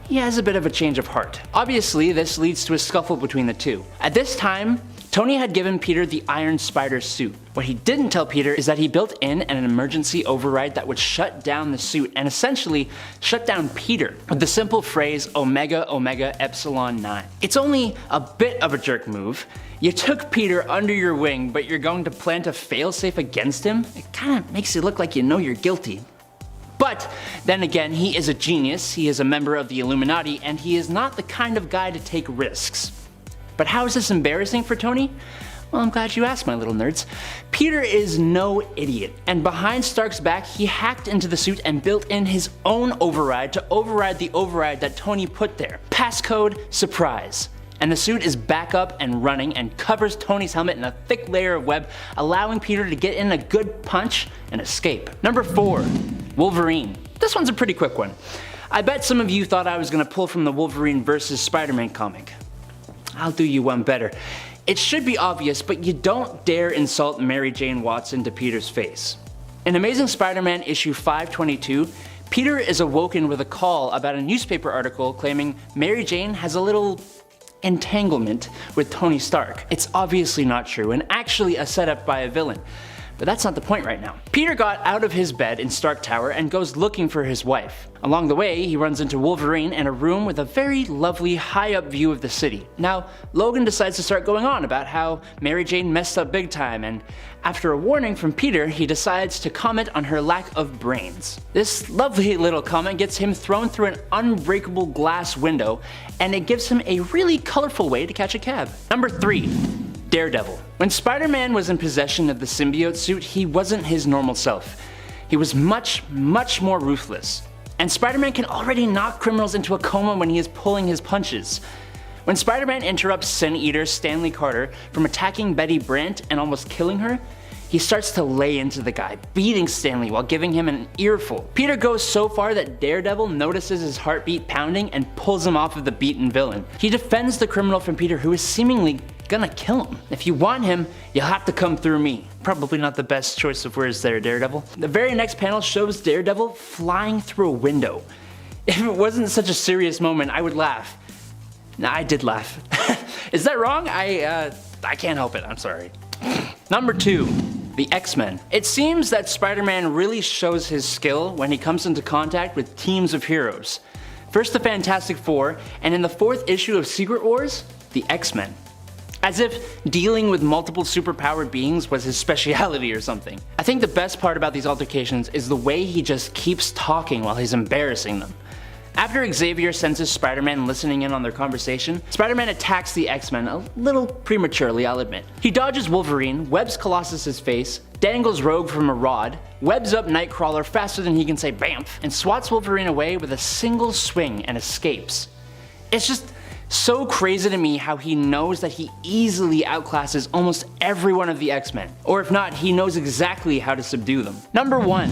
he has a bit of a change of heart. Obviously, this leads to a scuffle between the two. At this time, Tony had given Peter the Iron Spider suit. What he didn't tell Peter is that he built in an emergency override that would shut down the suit and essentially shut down Peter with the simple phrase Omega Omega Epsilon 9. It's only a bit of a jerk move. You took Peter under your wing, but you're going to plant a failsafe against him? It kinda makes it look like you know you're guilty. But then again, he is a genius, he is a member of the Illuminati, and he is not the kind of guy to take risks. But how is this embarrassing for Tony? Well, I'm glad you asked, my little nerds. Peter is no idiot, and behind Stark's back, he hacked into the suit and built in his own override to override the override that Tony put there. Passcode, surprise. And the suit is back up and running and covers Tony's helmet in a thick layer of web, allowing Peter to get in a good punch and escape. Number 4. Wolverine. This one's a pretty quick one. I bet some of you thought I was gonna pull from the Wolverine vs. Spider-Man comic. I'll do you one better. It should be obvious, but you don't dare insult Mary Jane Watson to Peter's face. In Amazing Spider-Man issue 522, Peter is awoken with a call about a newspaper article claiming Mary Jane has a little entanglement with Tony Stark. It's obviously not true and actually a setup by a villain. But that's not the point right now. Peter got out of his bed in Stark Tower and goes looking for his wife. Along the way, he runs into Wolverine in a room with a very lovely high-up view of the city. Now, Logan decides to start going on about how Mary Jane messed up big time, and after a warning from Peter, he decides to comment on her lack of brains. This lovely little comment gets him thrown through an unbreakable glass window, and it gives him a really colorful way to catch a cab. Number 3. Daredevil. When Spider-Man was in possession of the symbiote suit, he wasn't his normal self. He was much more ruthless. And Spider-Man can already knock criminals into a coma when he is pulling his punches. When Spider-Man interrupts Sin Eater Stanley Carter from attacking Betty Brant and almost killing her, he starts to lay into the guy, beating Stanley while giving him an earful. Peter goes so far that Daredevil notices his heartbeat pounding and pulls him off of the beaten villain. He defends the criminal from Peter, who is seemingly gonna kill him. If you want him, you'll have to come through me. Probably not the best choice of words there, Daredevil. The very next panel shows Daredevil flying through a window. If it wasn't such a serious moment, I would laugh. Nah, I did laugh. Is that wrong? I can't help it, I'm sorry. Number 2. The X-Men. It seems that Spider-Man really shows his skill when he comes into contact with teams of heroes. First the Fantastic Four, and in the 4th issue of Secret Wars, the X-Men. As if dealing with multiple superpowered beings was his speciality or something. I think the best part about these altercations is the way he just keeps talking while he's embarrassing them. After Xavier senses Spider-Man listening in on their conversation, Spider-Man attacks the X-Men a little prematurely, I'll admit. He dodges Wolverine, webs Colossus' face, dangles Rogue from a rod, webs up Nightcrawler faster than he can say BAMF, and swats Wolverine away with a single swing and escapes. It's just so crazy to me how he knows that he easily outclasses almost every one of the X-Men. Or if not, he knows exactly how to subdue them. Number 1.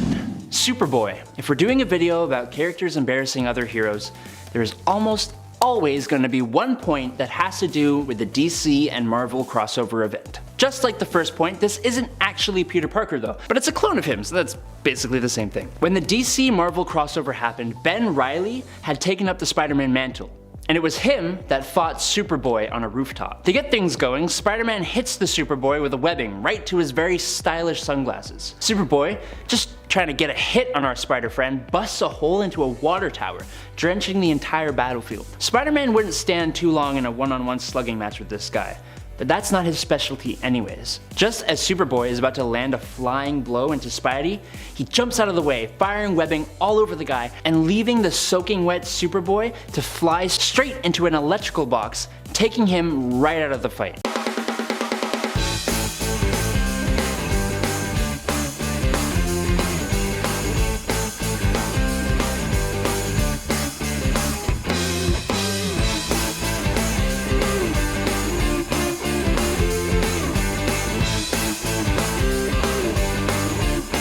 Superboy. If we're doing a video about characters embarrassing other heroes, there is almost always going to be one point that has to do with the DC and Marvel crossover event. Just like the first point, this isn't actually Peter Parker though, but it's a clone of him, so that's basically the same thing. When the DC Marvel crossover happened, Ben Reilly had taken up the Spider-Man mantle. And it was him that fought Superboy on a rooftop. To get things going, Spider-Man hits the Superboy with a webbing right to his very stylish sunglasses. Superboy, just trying to get a hit on our Spider friend, busts a hole into a water tower, drenching the entire battlefield. Spider-Man wouldn't stand too long in a one-on-one slugging match with this guy. but that's not his specialty anyways. Just as Superboy is about to land a flying blow into Spidey, he jumps out of the way, firing webbing all over the guy and leaving the soaking wet Superboy to fly straight into an electrical box, taking him right out of the fight.